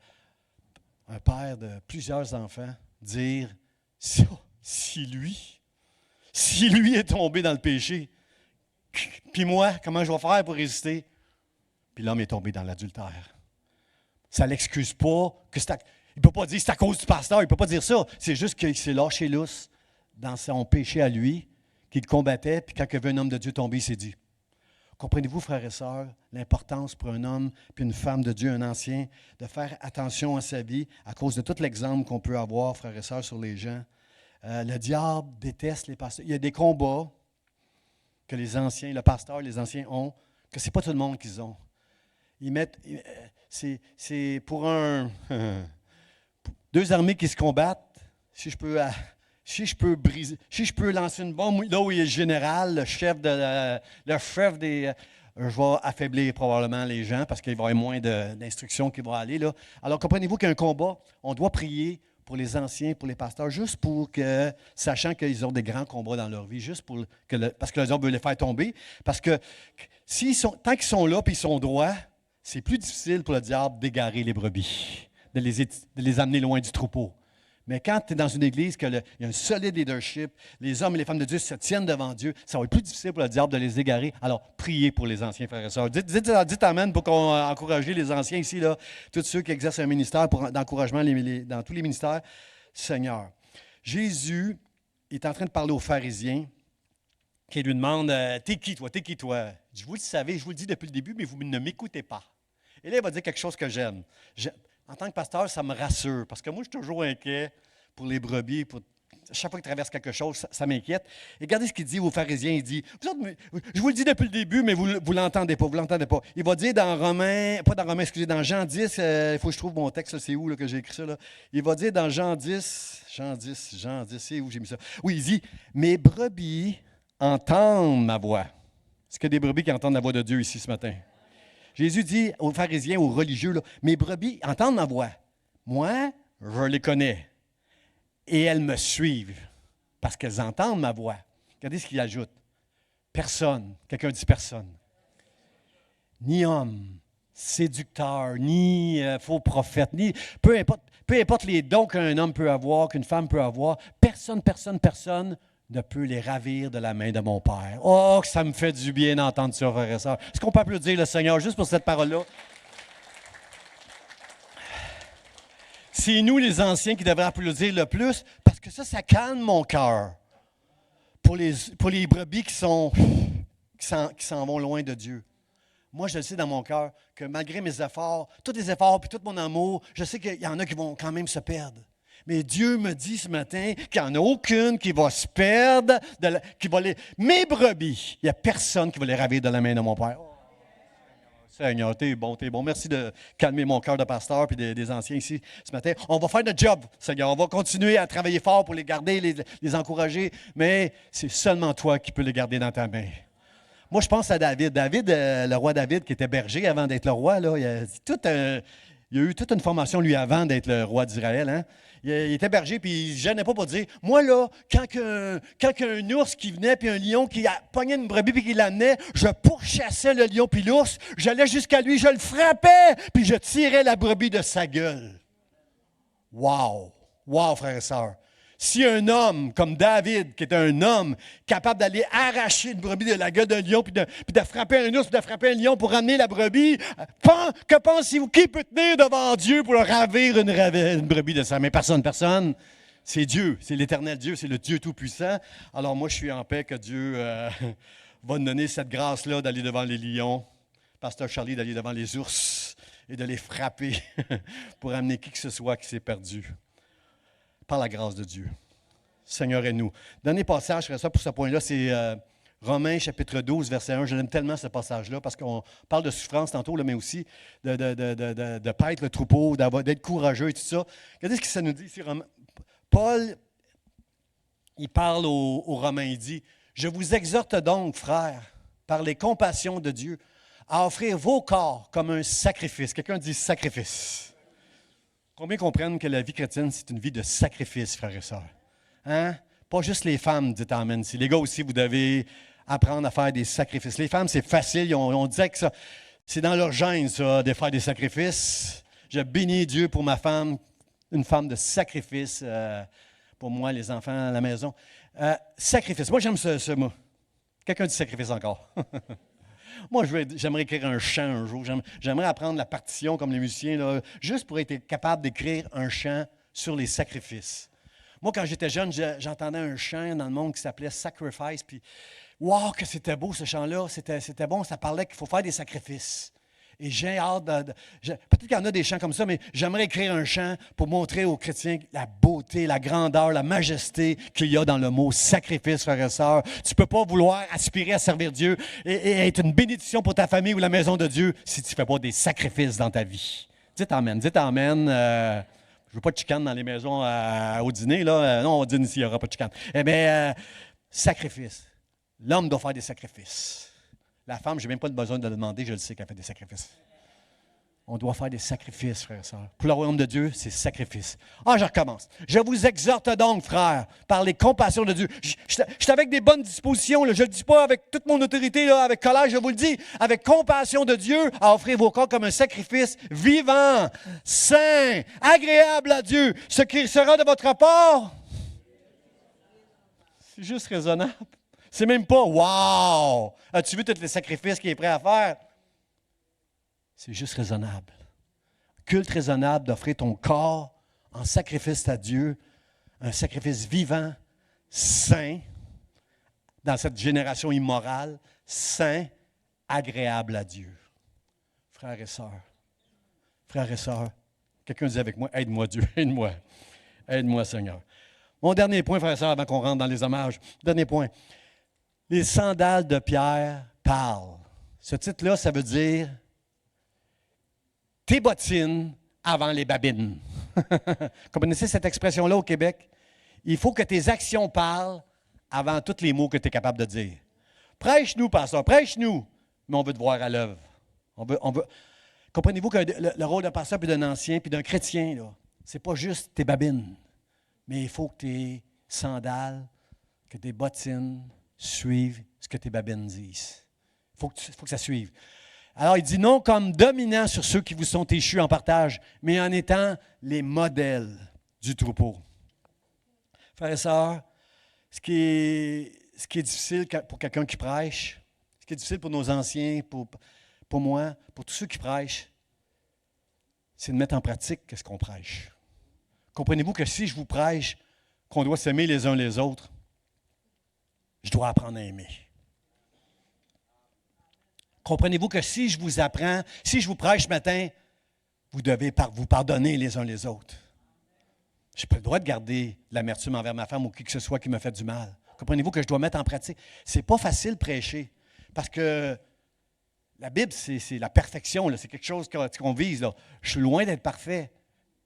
un père de plusieurs enfants dire, si lui est tombé dans le péché, puis moi, comment je vais faire pour résister? Puis l'homme est tombé dans l'adultère. Ça ne l'excuse pas. Il ne peut pas dire c'est à cause du pasteur, il ne peut pas dire ça. C'est juste qu'il s'est lâché lousse dans son péché à lui, qu'il combattait, puis quand il a vu un homme de Dieu tomber, il s'est dit. Comprenez-vous, frères et sœurs, l'importance pour un homme puis une femme de Dieu, un ancien, de faire attention à sa vie à cause de tout l'exemple qu'on peut avoir, frères et sœurs, sur les gens. Le diable déteste les pasteurs. Il y a des combats que les anciens, le pasteur, les anciens ont, que ce n'est pas tout le monde qu'ils ont. C'est pour deux armées qui se combattent, si je peux lancer une bombe, là où il est le général, le chef des... je vais affaiblir probablement les gens parce qu'il va y avoir moins d'instructions qui vont aller là. Alors comprenez-vous qu'un combat, on doit prier pour les anciens, pour les pasteurs, juste pour que, sachant qu'ils ont des grands combats dans leur vie, juste pour parce que le diable veut les faire tomber, parce que tant qu'ils sont là et ils sont droits, c'est plus difficile pour le diable d'égarer les brebis, de les amener loin du troupeau. Mais quand tu es dans une église, qu'il y a un solide leadership, les hommes et les femmes de Dieu se tiennent devant Dieu, ça va être plus difficile pour le diable de les égarer. Alors, priez pour les anciens frères et sœurs. Dites amen pour qu'on encourage les anciens ici, là, tous ceux qui exercent un ministère d'encouragement dans tous les ministères. Seigneur, Jésus est en train de parler aux pharisiens qui lui demandent « T'es qui, toi? T'es qui, toi? » Vous le savez, je vous le dis depuis le début, mais vous ne m'écoutez pas. Et là, il va dire quelque chose que j'aime. En tant que pasteur, ça me rassure, parce que moi, je suis toujours inquiet pour les brebis. Chaque fois qu'ils traversent quelque chose, ça m'inquiète. Et regardez ce qu'il dit aux pharisiens. Il dit, je vous le dis depuis le début, mais vous ne l'entendez pas, Il va dire dans dans Jean 10, il faut que je trouve mon texte, là, c'est où là, que j'ai écrit ça? Là. Il va dire dans Jean 10, c'est où j'ai mis ça? Oui, il dit, mes brebis entendent ma voix. Est-ce qu'il y a des brebis qui entendent la voix de Dieu ici ce matin? Jésus dit aux pharisiens, aux religieux, là, mes brebis entendent ma voix. Moi, je les connais. Et elles me suivent parce qu'elles entendent ma voix. Regardez ce qu'il ajoute. Personne, quelqu'un dit personne. Ni homme, séducteur, ni faux prophète, ni peu importe les dons qu'un homme peut avoir, qu'une femme peut avoir, personne ne peut les ravir de la main de mon Père. Oh, que ça me fait du bien d'entendre ça, frères et sœurs. Est-ce qu'on peut applaudir le Seigneur juste pour cette parole-là? C'est nous, les anciens, qui devraient applaudir le plus, parce que ça calme mon cœur pour les brebis qui s'en vont loin de Dieu. Moi, je le sais dans mon cœur que malgré mes efforts, tous les efforts puis tout mon amour, je sais qu'il y en a qui vont quand même se perdre. Mais Dieu me dit ce matin qu'il n'y en a aucune qui va se perdre, mes brebis, il n'y a personne qui va les ravir de la main de mon Père. Seigneur, t'es bon. Merci de calmer mon cœur de pasteur et des anciens ici ce matin. On va faire notre job, Seigneur. On va continuer à travailler fort pour les garder, les encourager, mais c'est seulement toi qui peux les garder dans ta main. Moi, je pense à David. David, le roi David, qui était berger avant d'être le roi, là, il a eu toute une formation, lui, avant d'être le roi d'Israël. Hein? Il était berger, puis il ne se gênait pas pour dire, moi, là, quand un ours qui venait, puis un lion qui a pogné une brebis, puis qui l'amenait, je pourchassais le lion, puis l'ours, j'allais jusqu'à lui, je le frappais, puis je tirais la brebis de sa gueule. Wow! Wow, frères et sœurs! Si un homme comme David, qui est un homme capable d'aller arracher une brebis de la gueule d'un lion, puis de frapper un ours, puis de frapper un lion pour ramener la brebis, que pensez-vous? Qui peut tenir devant Dieu pour ravir une brebis de sa main? Personne, personne. C'est Dieu, c'est l'éternel Dieu, c'est le Dieu Tout-Puissant. Alors moi, je suis en paix que Dieu va nous donner cette grâce-là d'aller devant les lions, Pasteur Charlie d'aller devant les ours et de les frapper pour amener qui que ce soit qui s'est perdu. Par la grâce de Dieu. Seigneur et nous. Dernier passage, je ça pour ce point-là, c'est Romains chapitre 12, verset 1. Je l'aime tellement ce passage-là parce qu'on parle de souffrance tantôt, là, mais aussi de paître le troupeau, d'être courageux et tout ça. Regardez ce que ça nous dit ici. Paul, il parle aux Romains, il dit, « Je vous exhorte donc, frères, par les compassions de Dieu, à offrir vos corps comme un sacrifice. » Quelqu'un dit « sacrifice ». Combien comprennent que la vie chrétienne, c'est une vie de sacrifice, frères et sœurs? Hein? Pas juste les femmes, dites amen. Si les gars aussi, vous devez apprendre à faire des sacrifices. Les femmes, c'est facile. On dit que ça, c'est dans leur gène, ça, de faire des sacrifices. Je bénis Dieu pour ma femme, une femme de sacrifice. Pour moi, les enfants à la maison. Sacrifice. Moi, j'aime ce mot. Quelqu'un dit sacrifice encore? Moi, j'aimerais écrire un chant un jour. J'aimerais apprendre la partition comme les musiciens, là, juste pour être capable d'écrire un chant sur les sacrifices. Moi, quand j'étais jeune, j'entendais un chant dans le monde qui s'appelait Sacrifice. Puis, wow, que c'était beau ce chant-là. C'était bon, ça parlait qu'il faut faire des sacrifices. Et j'ai hâte peut-être qu'il y en a des chants comme ça, mais j'aimerais écrire un chant pour montrer aux chrétiens la beauté, la grandeur, la majesté qu'il y a dans le mot sacrifice, frères et sœurs. Tu ne peux pas vouloir aspirer à servir Dieu et être une bénédiction pour ta famille ou la maison de Dieu si tu ne fais pas des sacrifices dans ta vie. Dites amen, dites amen. Je ne veux pas de chicane dans les maisons au dîner. Là. Non, au dîner ici, il n'y aura pas de chicane. Eh bien, sacrifice. L'homme doit faire des sacrifices. La femme, je n'ai même pas besoin de le demander, je le sais qu'elle fait des sacrifices. On doit faire des sacrifices, frères et sœurs. Pour le royaume de Dieu, c'est sacrifice. Je recommence. Je vous exhorte donc, frères, par les compassions de Dieu. Je suis avec des bonnes dispositions. Là. Je ne le dis pas avec toute mon autorité, là, avec colère, je vous le dis. Avec compassion de Dieu, à offrir vos corps comme un sacrifice vivant, saint, agréable à Dieu. Ce qui sera de votre part, c'est juste raisonnable. C'est même pas « Wow! As-tu vu tous les sacrifices qu'il est prêt à faire? » C'est juste raisonnable. Culte raisonnable d'offrir ton corps en sacrifice à Dieu, un sacrifice vivant, saint, dans cette génération immorale, saint, agréable à Dieu. Frères et sœurs, quelqu'un dit avec moi, aide-moi Dieu, aide-moi Seigneur. Mon dernier point, frères et sœurs, avant qu'on rentre dans les hommages, dernier point. Les sandales de Pierre parlent. Ce titre-là, ça veut dire tes bottines avant les babines. Comprenez-vous cette expression-là au Québec? Il faut que tes actions parlent avant tous les mots que tu es capable de dire. Prêche-nous, pasteur, prêche-nous, mais on veut te voir à l'œuvre. Comprenez-vous que le rôle d'un pasteur, puis d'un ancien, puis d'un chrétien, ce n'est pas juste tes babines, mais il faut que tes sandales, que tes bottines suivent ce que tes babines disent. Il faut que ça suive. Alors, il dit non comme dominant sur ceux qui vous sont échus en partage, mais en étant les modèles du troupeau. Frères et sœurs, ce qui est difficile pour quelqu'un qui prêche, ce qui est difficile pour nos anciens, pour moi, pour tous ceux qui prêchent, c'est de mettre en pratique ce qu'on prêche. Comprenez-vous que si je vous prêche qu'on doit s'aimer les uns les autres, je dois apprendre à aimer. Comprenez-vous que si je vous apprends, si je vous prêche ce matin, vous devez vous pardonner les uns les autres. Je n'ai pas le droit de garder l'amertume envers ma femme ou qui que ce soit qui me fait du mal. Comprenez-vous que je dois mettre en pratique. Ce n'est pas facile de prêcher parce que la Bible, c'est la perfection. Là. C'est quelque chose qu'on vise. Là. Je suis loin d'être parfait,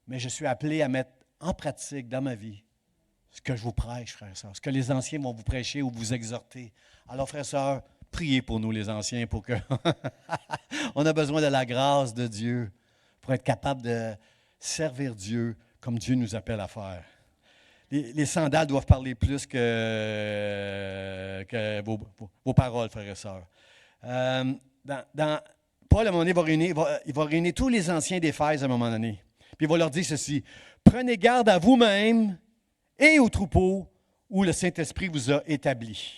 mais je suis appelé à mettre en pratique dans ma vie ce que je vous prêche, frères et sœurs, ce que les anciens vont vous prêcher ou vous exhorter. Alors, frères et sœurs, Priez pour nous, les anciens, pour que... On a besoin de la grâce de Dieu pour être capable de servir Dieu comme Dieu nous appelle à faire. Les sandales doivent parler plus que vos paroles, frères et sœurs. Paul, à un moment donné, il va réunir tous les anciens d'Éphèse à un moment donné. Puis il va leur dire ceci. Prenez garde à vous-même et au troupeau où le Saint-Esprit vous a établi.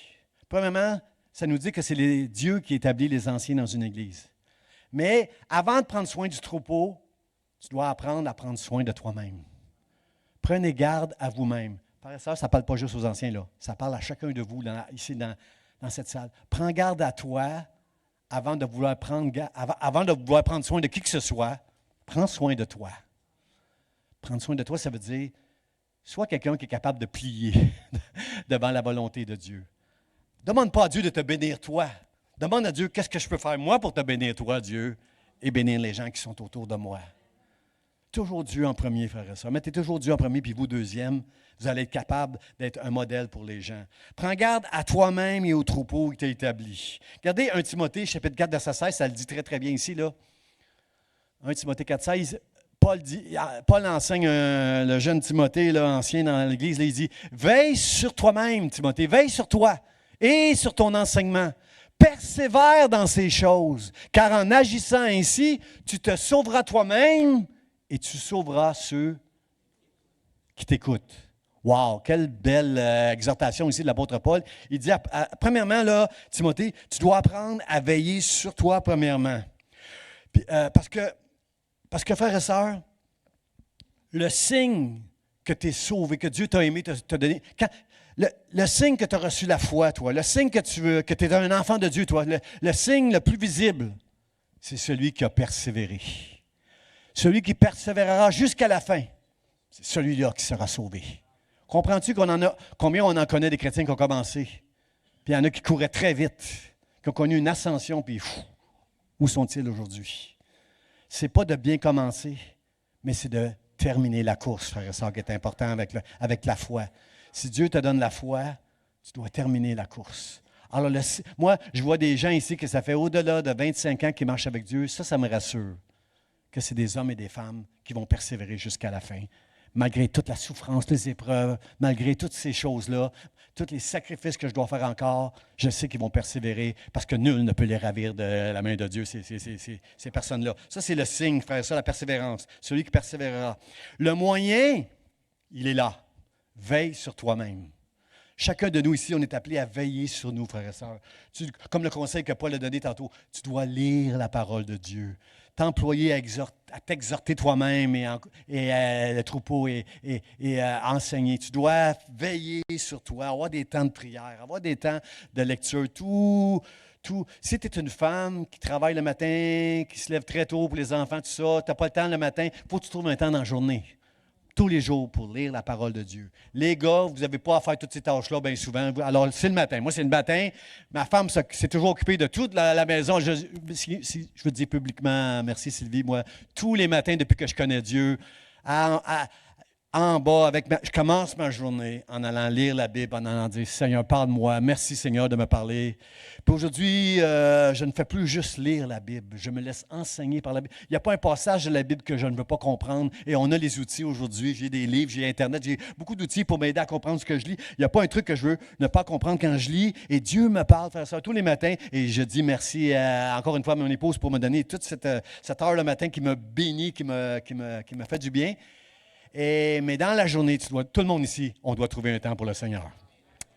Premièrement, ça nous dit que c'est Dieu qui établit les anciens dans une église. Mais avant de prendre soin du troupeau, tu dois apprendre à prendre soin de toi-même. Prenez garde à vous-même. Frères et sœurs, ça ne parle pas juste aux anciens, là. Ça parle à chacun de vous, ici dans cette salle. Prends garde à toi avant de vouloir prendre soin de qui que ce soit. Prends soin de toi. Prendre soin de toi, ça veut dire, sois quelqu'un qui est capable de plier devant la volonté de Dieu. Demande pas à Dieu de te bénir toi. Demande à Dieu, qu'est-ce que je peux faire moi pour te bénir toi, Dieu, et bénir les gens qui sont autour de moi. Toujours Dieu en premier, frères et sœurs. Mettez toujours Dieu en premier, puis vous deuxième, vous allez être capable d'être un modèle pour les gens. Prends garde à toi-même et au troupeau qui t'a établi. Regardez 1 Timothée, chapitre 4, verset 16, ça le dit très, très bien ici, là. 1 Timothée 4, 16, Paul enseigne le jeune Timothée, là, ancien dans l'Église, là, il dit, « Veille sur toi-même, Timothée, veille sur toi et sur ton enseignement. Persévère dans ces choses, car en agissant ainsi, tu te sauveras toi-même et tu sauveras ceux qui t'écoutent. » Wow, quelle belle exhortation ici de l'apôtre Paul. Il dit, premièrement, là, Timothée, tu dois apprendre à veiller sur toi, premièrement. Puis, parce que, frères et sœurs, le signe que tu es sauvé, que Dieu t'a aimé, t'a donné, le signe que tu as reçu la foi, toi, le signe que tu es un enfant de Dieu, toi, le signe le plus visible, c'est celui qui a persévéré. Celui qui persévérera jusqu'à la fin, c'est celui-là qui sera sauvé. Comprends-tu combien on en connaît des chrétiens qui ont commencé? Puis il y en a qui couraient très vite, qui ont connu une ascension, puis où sont-ils aujourd'hui? Ce n'est pas de bien commencer, mais c'est de terminer la course, frère et sœur, qui est important avec la foi. Si Dieu te donne la foi, tu dois terminer la course. Alors, moi, je vois des gens ici que ça fait au-delà de 25 ans qu'ils marchent avec Dieu. Ça me rassure que c'est des hommes et des femmes qui vont persévérer jusqu'à la fin. Malgré toute la souffrance, toutes les épreuves, malgré toutes ces choses-là, tous les sacrifices que je dois faire encore, je sais qu'ils vont persévérer parce que nul ne peut les ravir de la main de Dieu, ces personnes-là. Ça, c'est le signe, frère, ça, la persévérance. Celui qui persévérera. Le moyen, il est là. Veille sur toi-même. Chacun de nous ici, on est appelé à veiller sur nous, frères et sœurs. Comme le conseil que Paul a donné tantôt, tu dois lire la parole de Dieu. T'employer à t'exhorter toi-même et le troupeau et enseigner. Tu dois veiller sur toi, avoir des temps de prière, avoir des temps de lecture. Si tu es une femme qui travaille le matin, qui se lève très tôt pour les enfants, tout ça, tu n'as pas le temps le matin, il faut que tu trouves un temps dans la journée. Tous les jours pour lire la parole de Dieu. Les gars, vous n'avez pas à faire toutes ces tâches-là bien souvent. Alors, c'est le matin. Moi, c'est le matin. Ma femme s'est toujours occupée de toute la maison. Je veux dire publiquement, merci Sylvie, moi, tous les matins depuis que je connais Dieu, en bas, je commence ma journée en allant lire la Bible, en allant dire, Seigneur, parle-moi. Merci Seigneur de me parler. Puis aujourd'hui, je ne fais plus juste lire la Bible. Je me laisse enseigner par la Bible. Il n'y a pas un passage de la Bible que je ne veux pas comprendre. Et on a les outils aujourd'hui. J'ai des livres, j'ai Internet, j'ai beaucoup d'outils pour m'aider à comprendre ce que je lis. Il n'y a pas un truc que je veux ne pas comprendre quand je lis. Et Dieu me parle, faire ça tous les matins. Et je dis merci encore une fois à mon épouse pour me donner toute cette heure le matin qui me bénit, qui me fait du bien. Mais dans la journée, tout le monde ici, on doit trouver un temps pour le Seigneur.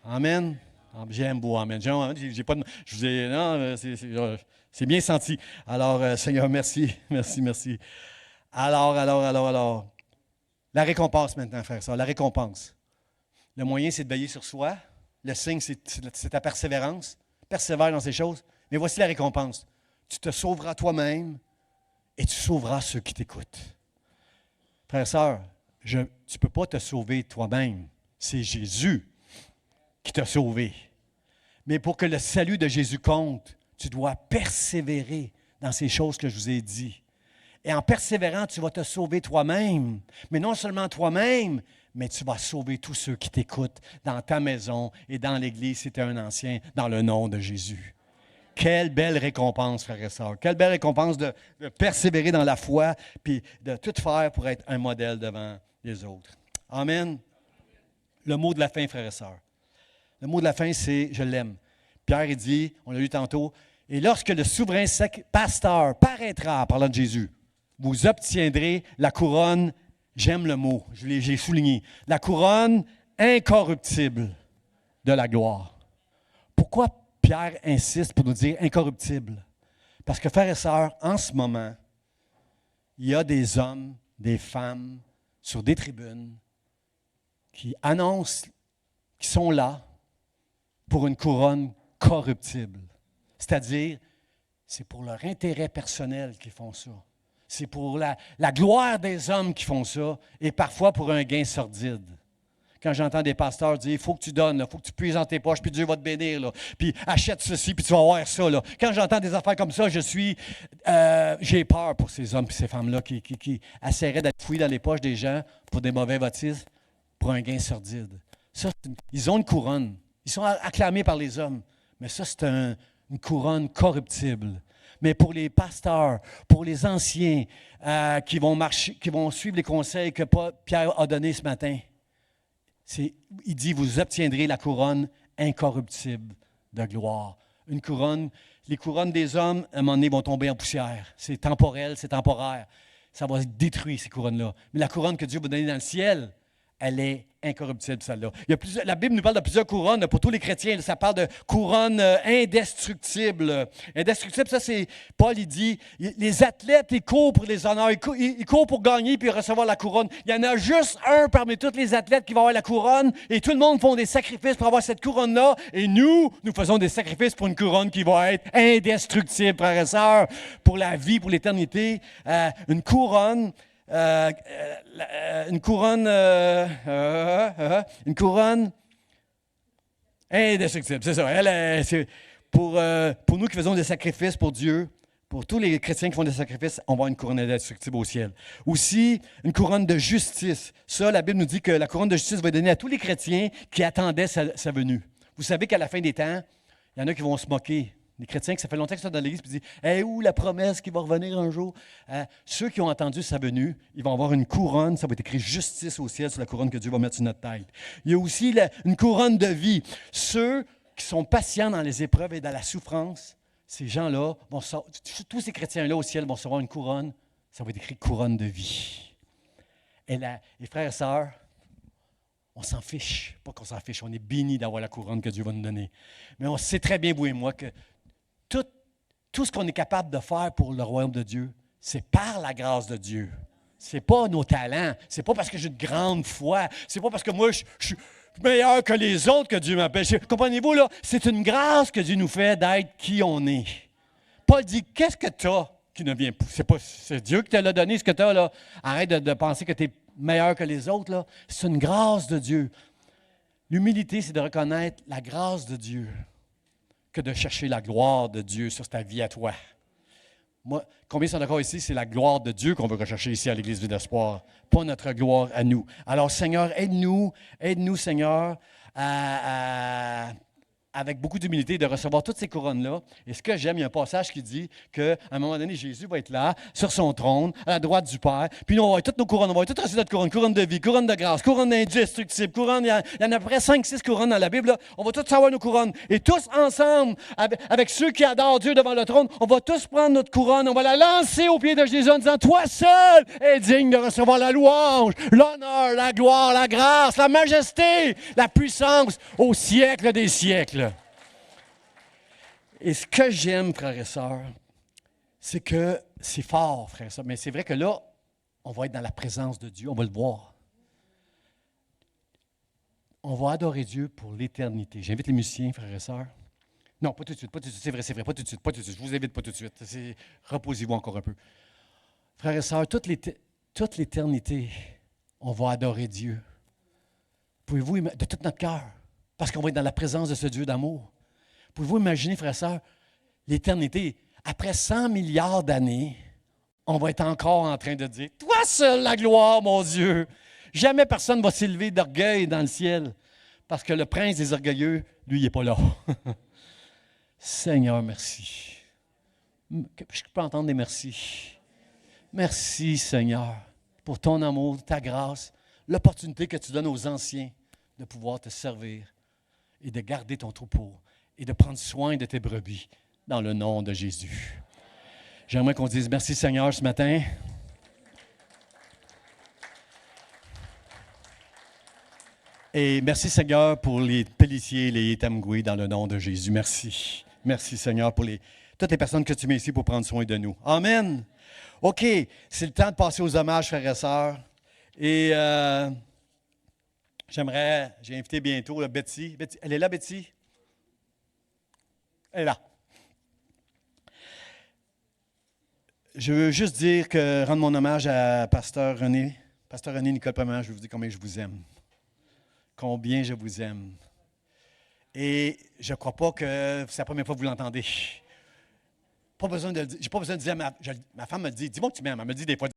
Amen. J'aime beau, amen. J'ai pas de, je vous ai, non, c'est bien senti. Alors, Seigneur, merci, merci, merci. Alors. La récompense maintenant, frère, ça, la récompense. Le moyen, c'est de veiller sur soi. Le signe, c'est ta persévérance. Persévère dans ces choses. Mais voici la récompense. Tu te sauveras toi-même et tu sauveras ceux qui t'écoutent. Frère, sœur, tu ne peux pas te sauver toi-même. C'est Jésus qui t'a sauvé. Mais pour que le salut de Jésus compte, tu dois persévérer dans ces choses que je vous ai dites. Et en persévérant, tu vas te sauver toi-même. Mais non seulement toi-même, mais tu vas sauver tous ceux qui t'écoutent dans ta maison et dans l'Église si tu es un ancien, dans le nom de Jésus. Quelle belle récompense, frères et sœurs. Quelle belle récompense de persévérer dans la foi puis de tout faire pour être un modèle devant les autres. Amen. Le mot de la fin, frères et sœurs. Le mot de la fin, c'est « je l'aime ». Pierre, il dit, on l'a lu tantôt, « Et lorsque le souverain pasteur paraîtra, en parlant de Jésus, vous obtiendrez la couronne, j'aime le mot, j'ai souligné, la couronne incorruptible de la gloire. » Pourquoi Pierre insiste pour nous dire incorruptible? Parce que, frères et sœurs, en ce moment, il y a des hommes, des femmes, sur des tribunes, qui annoncent qu'ils sont là pour une couronne corruptible. C'est-à-dire, c'est pour leur intérêt personnel qu'ils font ça. C'est pour la gloire des hommes qui font ça, et parfois pour un gain sordide. Quand j'entends des pasteurs dire « il faut que tu donnes, il faut que tu puises dans tes poches, puis Dieu va te bénir, là, puis achète ceci, puis tu vas avoir ça. » là. Quand j'entends des affaires comme ça, j'ai peur pour ces hommes et ces femmes-là qui essaieraient d'être fouillés dans les poches des gens pour des mauvais baptêmes, pour un gain sordide. Ça, ils ont une couronne. Ils sont acclamés par les hommes, mais ça, c'est une couronne corruptible. Mais pour les pasteurs, pour les anciens qui vont suivre les conseils que Pierre a donnés ce matin, il dit, vous obtiendrez la couronne incorruptible de gloire. Une couronne, les couronnes des hommes, à un moment donné, vont tomber en poussière. C'est temporel, c'est temporaire. Ça va détruire ces couronnes-là. Mais la couronne que Dieu va donner dans le ciel, elle est incorruptible, celle-là. La Bible nous parle de plusieurs couronnes pour tous les chrétiens. Ça parle de couronne indestructible. Indestructible, ça, c'est, Paul, il dit, les athlètes, ils courent pour les honneurs, ils courent pour gagner puis recevoir la couronne. Il y en a juste un parmi tous les athlètes qui va avoir la couronne et tout le monde font des sacrifices pour avoir cette couronne-là. Et nous faisons des sacrifices pour une couronne qui va être indestructible, frères et sœurs, pour la vie, pour l'éternité. Une couronne indestructible, c'est ça. C'est pour nous qui faisons des sacrifices pour Dieu, pour tous les chrétiens qui font des sacrifices, on va avoir une couronne indestructible au ciel. Aussi, une couronne de justice. Ça, la Bible nous dit que la couronne de justice va être donnée à tous les chrétiens qui attendaient sa venue. Vous savez qu'à la fin des temps, il y en a qui vont se moquer. Les chrétiens, que ça fait longtemps qu'ils sont dans l'église, puis ils disent « Hey, où la promesse qui va revenir un jour? » Ceux qui ont entendu sa venue, ils vont avoir une couronne, ça va être écrit « Justice au ciel » sur la couronne que Dieu va mettre sur notre tête. Il y a aussi une couronne de vie. Ceux qui sont patients dans les épreuves et dans la souffrance, ces gens-là, tous ces chrétiens-là au ciel vont recevoir une couronne, ça va être écrit « Couronne de vie ». Et les frères et sœurs, on s'en fiche, pas qu'on s'en fiche, on est bénis d'avoir la couronne que Dieu va nous donner. Mais on sait très bien, vous et moi, que tout ce qu'on est capable de faire pour le royaume de Dieu, c'est par la grâce de Dieu. Ce n'est pas nos talents. Ce n'est pas parce que j'ai une grande foi. Ce n'est pas parce que moi, je suis meilleur que les autres que Dieu m'appelle. Comprenez-vous, là? C'est une grâce que Dieu nous fait d'être qui on est. Paul dit, qu'est-ce que tu as qui ne vient pas? C'est Dieu qui te l'a donné, ce que tu as, là. Arrête de penser que tu es meilleur que les autres, là. C'est une grâce de Dieu. L'humilité, c'est de reconnaître la grâce de Dieu que de chercher la gloire de Dieu sur ta vie à toi. Moi, combien sont d'accord ici? C'est la gloire de Dieu qu'on veut rechercher ici à l'Église Vie d'Espoir, pas notre gloire à nous. Alors, Seigneur, aide-nous, Seigneur, avec beaucoup d'humilité, de recevoir toutes ces couronnes-là. Et ce que j'aime, il y a un passage qui dit qu'à un moment donné, Jésus va être là, sur son trône, à la droite du Père, puis nous, on va avoir toutes nos couronnes, on va avoir toutes recevoir notre couronne, couronne de vie, couronne de grâce, couronne indestructible, couronne, il y en a à peu près 5-6 couronnes dans la Bible, là. On va tous avoir nos couronnes. Et tous ensemble, avec ceux qui adorent Dieu devant le trône, on va tous prendre notre couronne, on va la lancer aux pieds de Jésus en disant, toi seul es digne de recevoir la louange, l'honneur, la gloire, la grâce, la majesté, la puissance au siècle des siècles. Et ce que j'aime, frères et sœurs, c'est que c'est fort, frères et sœurs, mais c'est vrai que là, on va être dans la présence de Dieu, on va le voir. On va adorer Dieu pour l'éternité. J'invite les musiciens, frères et sœurs. Non, pas tout de suite, c'est vrai, pas tout de suite. Je vous invite pas tout de suite. Reposez-vous encore un peu. Frères et sœurs, toute l'éternité, on va adorer Dieu. Pouvez-vous, de tout notre cœur, parce qu'on va être dans la présence de ce Dieu d'amour. Pouvez-vous imaginer, frères et sœurs, l'éternité, après 100 milliards d'années, on va être encore en train de dire « Toi seul la gloire, mon Dieu! » Jamais personne ne va s'élever d'orgueil dans le ciel, parce que le prince des orgueilleux, lui, il n'est pas là. Seigneur, merci. Je peux entendre des merci. Merci, Seigneur, pour ton amour, ta grâce, l'opportunité que tu donnes aux anciens de pouvoir te servir et de garder ton troupeau et de prendre soin de tes brebis dans le nom de Jésus. J'aimerais qu'on dise merci, Seigneur, ce matin. Et merci, Seigneur, pour les Pelliciers, les Tamgouis, dans le nom de Jésus. Merci. Merci, Seigneur, pour toutes les personnes que tu mets ici pour prendre soin de nous. Amen. OK, c'est le temps de passer aux hommages, frères et sœurs. Et j'ai invité bientôt là, Betty. Betty. Elle est là, Betty? Elle est là. Je veux juste rendre mon hommage à Pasteur René. Pasteur René Nicole, premièrement, je veux vous dire combien je vous aime. Combien je vous aime. Et je ne crois pas que c'est la première fois que vous l'entendez. Pas besoin de le dire. J'ai pas besoin de dire, ma femme me dit, dis-moi que tu m'aimes. Elle me dit des fois,